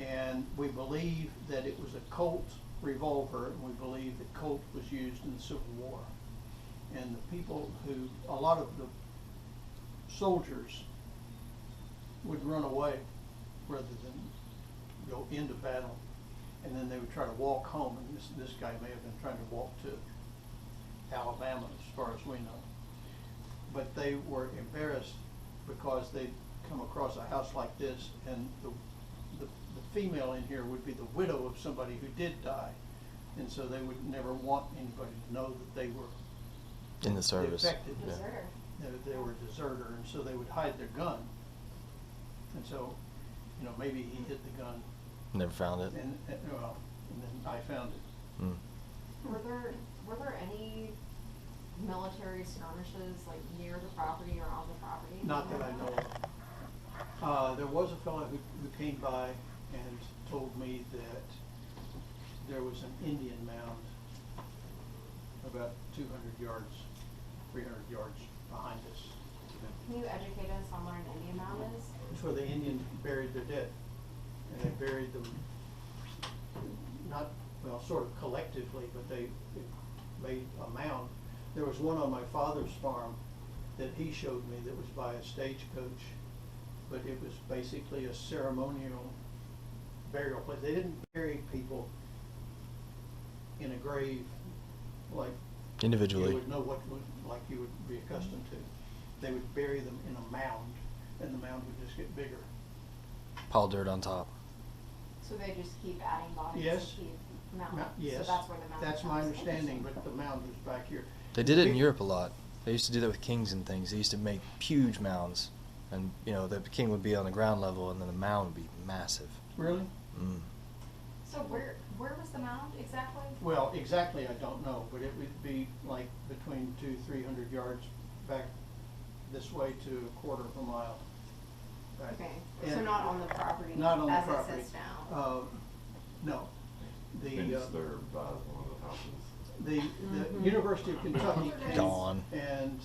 And we believe that it was a Colt revolver, and we believe that Colt was used in the Civil War. And the people a lot of the soldiers would run away rather than go into battle, and then they would try to walk home, and this guy may have been trying to walk to Alabama, as far as we know. But they were embarrassed because they'd come across a house like this, and the female in here would be the widow of somebody who did die, and so they would never want anybody to know that they were In the service. defected, Yeah. Deserter. that they were a deserter, and so they would hide their gun. And so, maybe he hid the gun, Never found it. and then I found it. Mm. Were there any military skirmishes like near the property or on the property? Not that I know of. There was a fellow who came by and told me that there was an Indian mound about 200 yards, 300 yards behind us. Can you educate us on what an Indian mound is? It's where the Indians buried their dead. And they buried them, sort of collectively, but they made a mound. There was one on my father's farm that he showed me that was by a stagecoach, but it was basically a ceremonial burial place. They didn't bury people in a grave like Individually. you would know like you would be accustomed to. They would bury them in a mound, and the mound would just get bigger. Pile dirt on top. So they just keep adding bodies Yes. to keep mounds? Yes, So that's where the mound that's my comes. understanding, Interesting. but the mound was back here. They did it in Europe a lot. They used to do that with kings and things. They used to make huge mounds, and the king would be on the ground level, and then the mound would be massive. Really? Mm. So where was the mound exactly? Well, exactly, I don't know, but it would be like between 200-300 yards back this way to a quarter of a mile back. Okay, so And not on the property Not on the as property. it sits now? No. Been The, disturbed by one of the houses. the University of Kentucky came Gone. and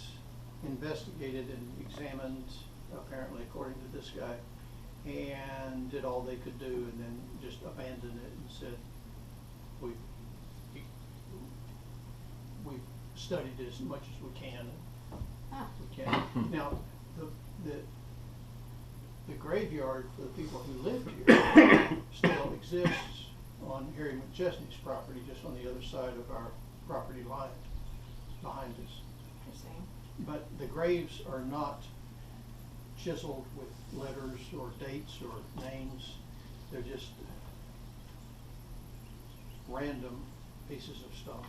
investigated and examined, apparently according to this guy, and did all they could do, and then just abandoned it and said, we've studied it as much as we can. Huh. We can. Now, the graveyard for the people who lived here still exists on Harry McChesney's property, just on the other side of our property line behind us. Interesting. But the graves are not chiseled with letters or dates or names. They're just random pieces of stone.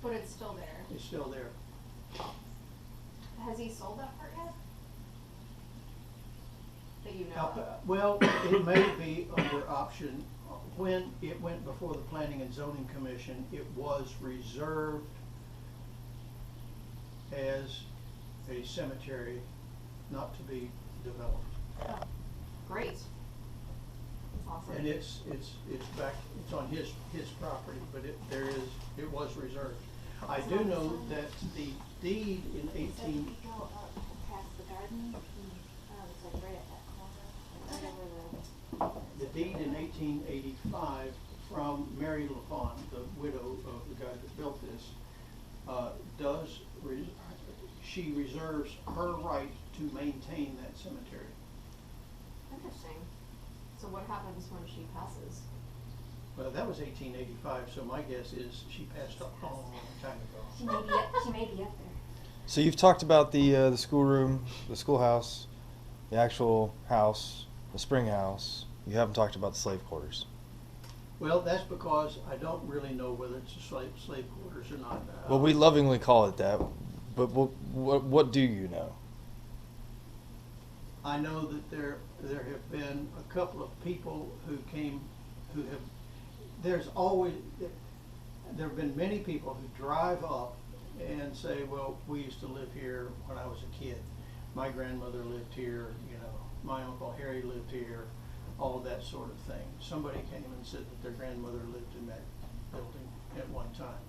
But it's still there. It's still there. Has he sold that part yet? That you know Now, of? well, it may be under option. When it went before the Planning and Zoning Commission, it was reserved as a cemetery not to be developed. Oh, great. That's awesome. And it's back, it's on his property, but it was reserved. I do know that the deed in So if you go up past the garden, it's like right at that corner, like right over the deed in 1885 from Mary LaFawn, the widow of the guy that built this, she reserves her right to maintain that cemetery. Interesting. So what happens when she passes? Well, that was 1885, so my guess is she passed a long time ago. She may be up there. So you've talked about the schoolroom, the schoolhouse, the actual house, the spring house. You haven't talked about the slave quarters. Well, that's because I don't really know whether it's a slave quarters or not. Well, we lovingly call it that, but what do you know? I know that there have been a couple of people who have, there have been many people who drive up and say, well, we used to live here when I was a kid. My grandmother lived here, my Uncle Harry lived here, all of that sort of thing. Somebody came and said that their grandmother lived in that building at one time.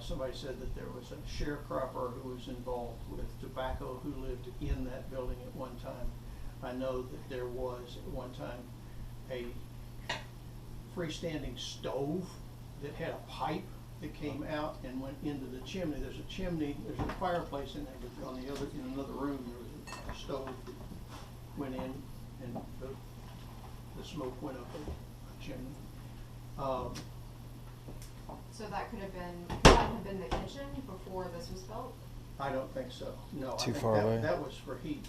Somebody said that there was a sharecropper who was involved with tobacco who lived in that building at one time. I know that there was at one time a freestanding stove that had a pipe that came out and went into the chimney. There's a chimney, there's a fireplace in there, but on the other, in another room, there was a stove that went in and the smoke went up a chimney. So that could have been the kitchen before this was built? I don't think so, no. Too I think far away. that was for heat.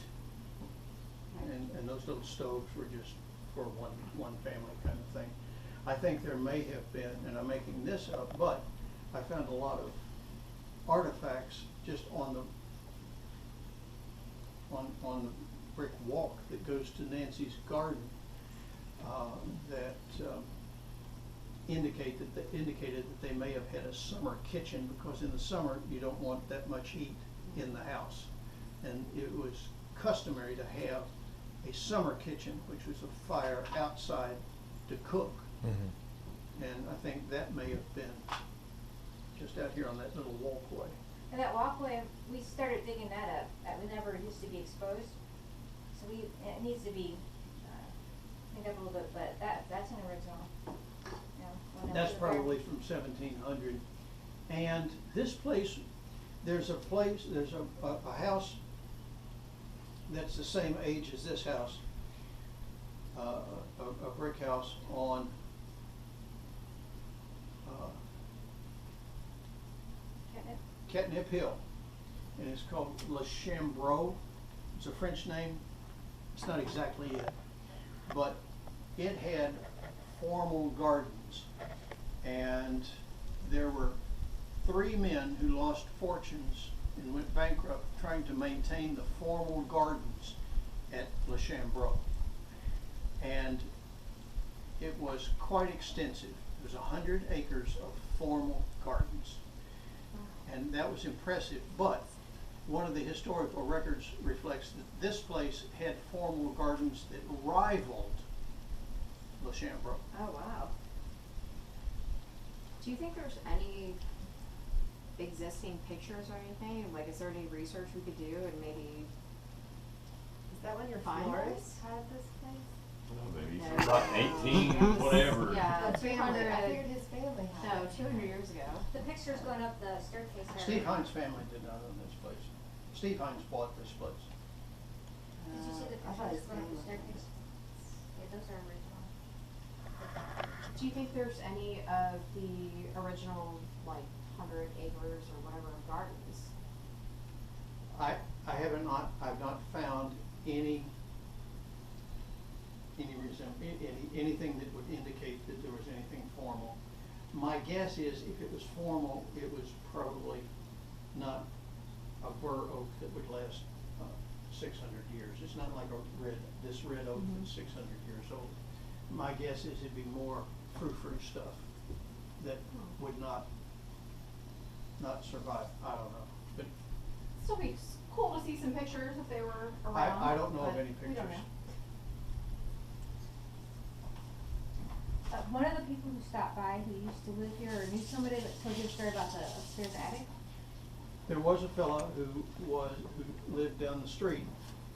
And those little stoves were just for one family kind of thing. I think there may have been, and I'm making this up, but I found a lot of artifacts just on the brick walk that goes to Nancy's garden that indicated that they may have had a summer kitchen, because in the summer you don't want that much heat in the house, and it was customary to have a summer kitchen, which was a fire outside to cook. Mm-hmm. And I think that may have been just out here on that little walkway. And that walkway, we started digging that up. That was never used to be exposed. So it needs to be cleaned up a little bit, but that's an original. That's probably from 1700. And this place, there's a house that's the same age as this house, a brick house on Catnip Hill, and it's called Le Chambreau. It's a French name. It's not exactly it, but it had formal gardens, and there were 3 men who lost fortunes and went bankrupt trying to maintain the formal gardens at Le Chambreau. And it was quite extensive. It was 100 acres of formal gardens. And that was impressive, but one of the historical records reflects that this place had formal gardens that rivaled Le Chambreau. Oh, wow. Do you think there's any existing pictures or anything? Like, is there any research we could do and maybe Is that when your Find florist this? had this place? Maybe No. from about 18, whatever. Yeah, Oh, 200. I figured his family had No, it. 200 years ago. The pictures going up the staircase there. Steve Hines' family did not own this place. Steve Hines bought this place. Did you see the I thought pictures his going up the family had staircase? Yeah, those are original. Do you think there's any of the original, like, 100 acres or whatever gardens? I've not found anything that would indicate that there was anything formal. My guess is if it was formal, it was probably not a bur oak that would last 600 years. It's not like this red oak that's 600 years old. My guess is it'd be more frou-frou stuff that would not survive. I don't know, but Still be cool to see some pictures if they were around. I don't know of but any we don't pictures. know. one of the people who stopped by who used to live here or knew somebody that told you a story about the upstairs attic? There was a fella who lived down the street,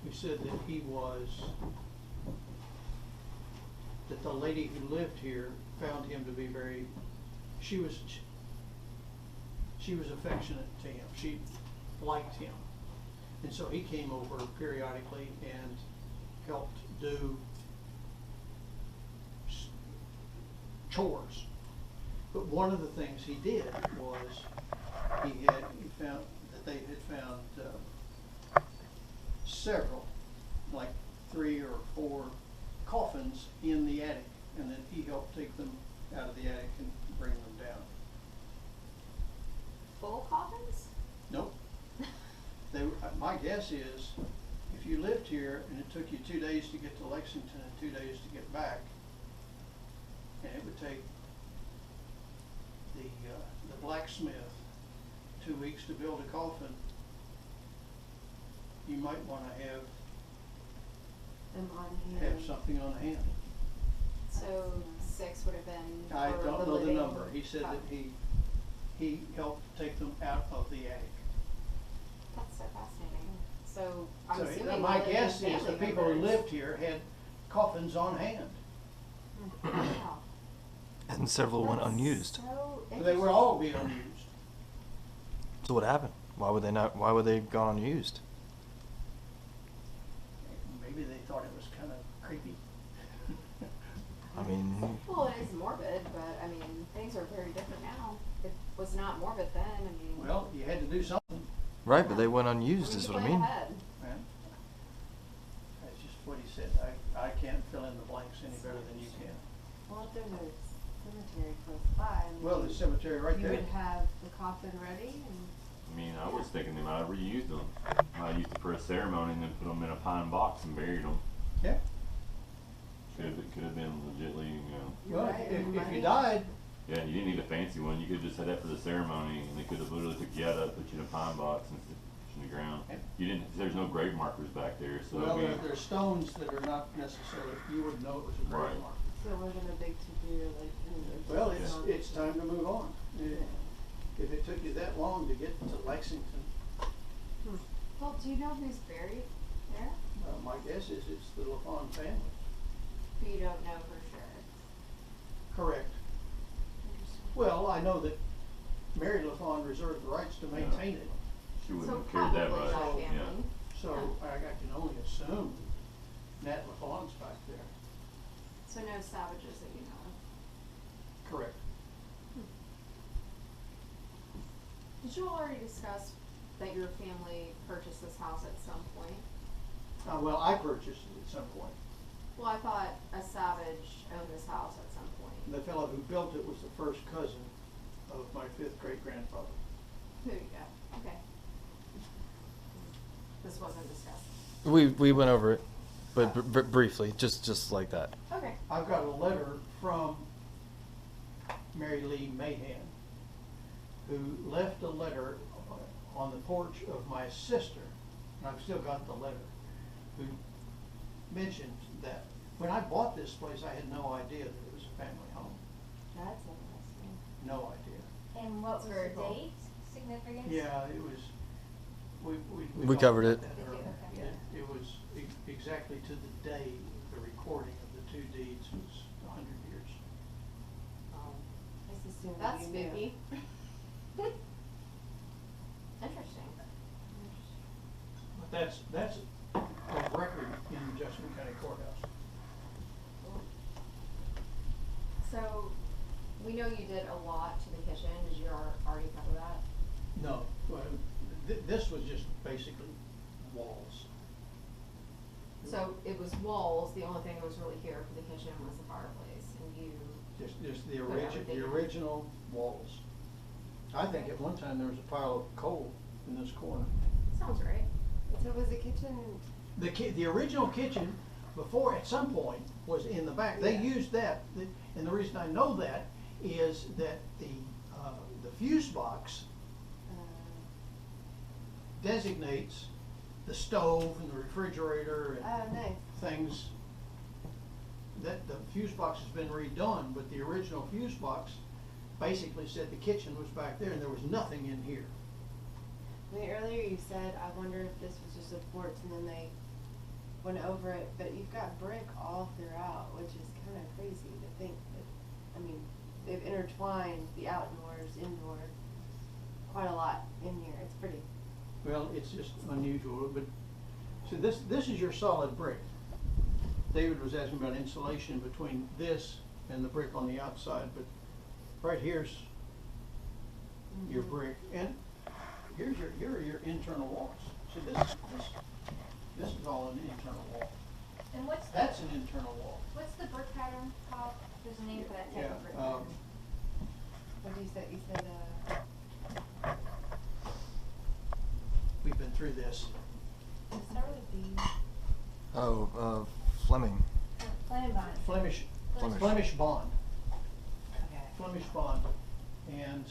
who said that that the lady who lived here found him to be she was affectionate to him. She liked him. And so he came over periodically and helped do chores. But one of the things he did was he found that they had found several, like 3 or 4 coffins in the attic, and then he helped take them out of the attic and bring them down. Full coffins? Nope. My guess is, if you lived here and it took you 2 days to get to Lexington and 2 days to get back, and it would take the blacksmith 2 weeks to build a coffin, you might want to Them on hand. have something on hand. So 6 would have been. I for don't the know the living number. He said that coffin. he helped take them out of the attic. That's so fascinating. So I'm So assuming. my all of his guess is the family people who members- lived here had coffins on hand. Wow. And several went That's unused. So They would all be unused. So what happened? Why would they not? Why would they gone unused? Maybe they thought it was kind of creepy. I mean, Well, it is morbid, but I mean, things are very different now. It was not morbid then. I mean. Well, you had to do something. right? But they went unused, we is could what I plan mean. ahead. Man. That's just what he said. I can't fill in the blanks any better than you can. Well, if there's a cemetery close by, I mean, Well, the cemetery right you there. would have the coffin ready and. I mean, I was thinking they might have reused them. I used it for a ceremony and then put them in a pine box and buried them. Yeah. Could have been legitly, you know. You're Well, right, and if you money. died, Yeah, you didn't need a fancy one. You could have just had that for the ceremony, and they could have literally took you out of it, put you in a pine box, and put you in the ground. You didn't. There's no grave markers back there, so well, I mean, there's stones that are not necessarily, you wouldn't know it was a grave Right. marker. So it wasn't a big to-do, like, Well, it's time to move on. If it took you that long to get to Lexington, Well, do you know who's buried there? my guess is it's the LaFawn family. But you don't know for sure. Correct. Interesting. Well, I know that Mary LaFawn reserved the rights to maintain it, she wouldn't So have cared that probably much. not Yeah. family. so I can only assume Nat LaFawn's back there. So no savages that you know of. Correct. Did you already discuss that your family purchased this house at some point? Well, I purchased it at some point. Well, I thought a savage owned this house at some point. The fellow who built it was the first cousin of my 5th great-grandfather. There you go. Okay. This wasn't discussed. We went over it, but briefly, just like that. Okay. I've got a letter from Mary Lee Mahan, who left a letter on the porch of my sister, and I've still got the letter, who mentioned that when I bought this place, I had no idea that it was a family home. That's interesting. No idea. And what That's was very the cool. date significance? Yeah, it was, we We talked covered about it. that Did you? earlier. Okay. It was exactly to the day the recording of the 2 deeds was 100 years. I just assumed That's you knew. spooky. Interesting. But that's a record in Judson County Courthouse. So, we know you did a lot to the kitchen. Did you already cover that? No, well, this was just basically walls. So it was walls. The only thing that was really here for the kitchen was the fireplace, and you. Just the Put everything the in. original walls. I think at one time there was a pile of coal in this corner. Sounds right. So was the kitchen, The original kitchen, before, at some point, was in the back. They Yeah. used that, and the reason I know that is that the fuse box designates the stove and the refrigerator and oh, nice. things that the fuse box has been redone, but the original fuse box basically said the kitchen was back there and there was nothing in here. I mean, earlier you said, I wonder if this was just a fort and then they went over it, but you've got brick all throughout, which is kind of crazy to think that, I mean, they've intertwined the outdoors, indoor, quite a lot in here. It's pretty. Well, it's just unusual, but, so this is your solid brick. David was asking about insulation between this and the brick on the outside, but right here's your brick, and here are your internal walls. So this is all an internal wall. And what's That's an internal wall. what's the brick pattern called? There's a name for that type Yeah, of brick pattern. What did you say? You said, we've been through this. let's start with a B. Oh, Fleming. Flame bond. Flemish bond. Okay. Flemish bond, and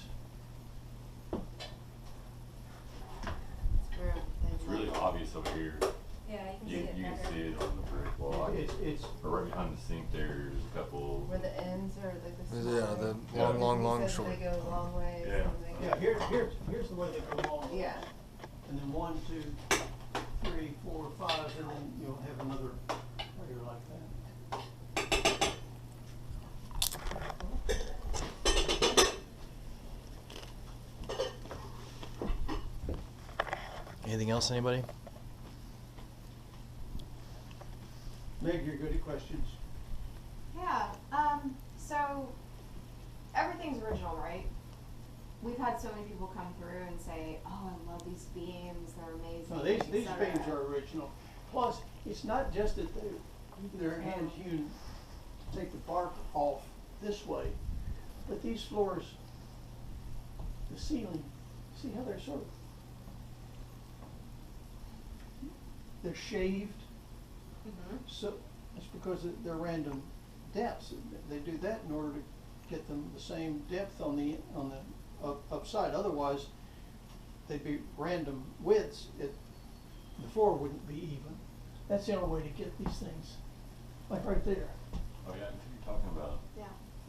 Where they It's really obvious over here. Yeah, you can see You it better. can see it on the brick wall. it's Or right behind the sink there's a couple. where the ends are like the Yeah, smaller. the Yeah. long You said short. They go a long way. Yeah. some they yeah. go- Here's the way they go along. Yeah. And then 1, 2, 3, 4, 5, and then you'll have another layer like that. Anything else, anybody? Meg, you're good at questions. Yeah, so everything's original, right? We've had so many people come through and say, oh, I love these beams, they're amazing. No, these et cetera. beams are original. Plus, it's not just that they're hand hewn to take the bark off this way, but these floors, the ceiling, see how they're sort of, they're shaved. Mhm. So it's because they're random depths. They do that in order to get them the same depth on the upside. Otherwise, they'd be random widths. The floor wouldn't be even. That's the only way to get these things, like right there. Oh yeah, what you're talking about. Yeah.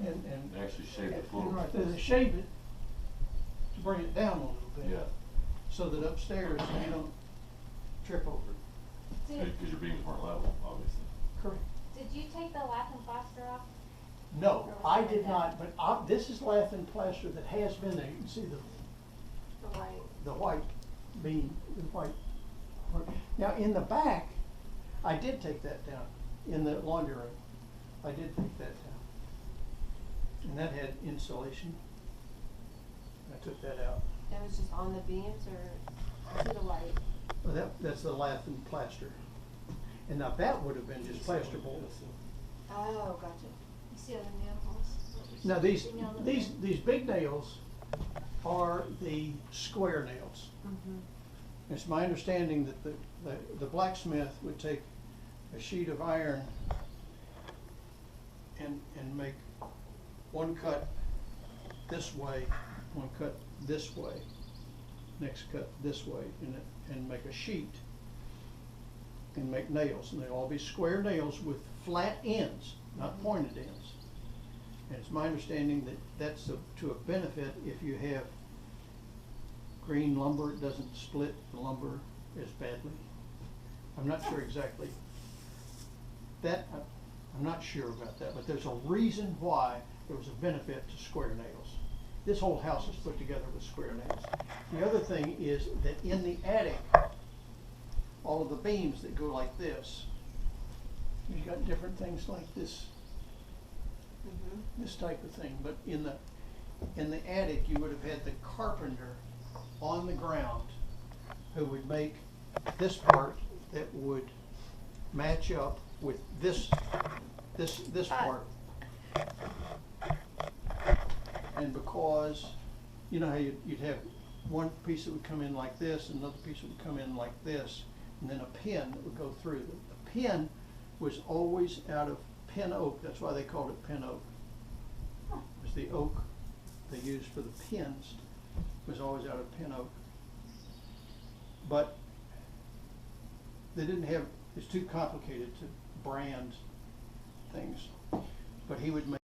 And They actually shave the and floor. right there, they shave it to bring it down a little bit. Yeah, So that upstairs you don't trip over it. because your beams weren't level, obviously. Correct. Did you take the lath and plaster off? No, I did not, but this is lath and plaster that has been there. You can see The white. the white beam, the white. Now, in the back, I did take that down, in the laundry room. I did take that down. And that had insulation. I took that out. That was just on the beams or to the white? Well, that's the lath and plaster. And now that would have been just plasterboard. Oh, gotcha. You see all the nail holes? Now, these You know, big nails are the square nails. Mm-hmm. It's my understanding that the blacksmith would take a sheet of iron and make one cut this way, one cut this way, next cut this way, and make a sheet and make nails. And they'll all be square nails with flat ends, not pointed ends. And it's my understanding that that's to a benefit if you have green lumber, it doesn't split the lumber as badly. I'm not sure exactly. I'm not sure about that, but there's a reason why there was a benefit to square nails. This whole house is put together with square nails. The other thing is that in the attic, all of the beams that go like this, you've got different things like this, this type of thing, but in the attic, you would have had the carpenter on the ground who would make this part that would match up with this part. And because, you know how you'd have one piece that would come in like this, and another piece that would come in like this, and then a pin that would go through. The pin was always out of pin oak. That's why they called it pin oak. It was the oak they used for the pins was always out of pin oak. But they didn't have, it's too complicated to brand things he would make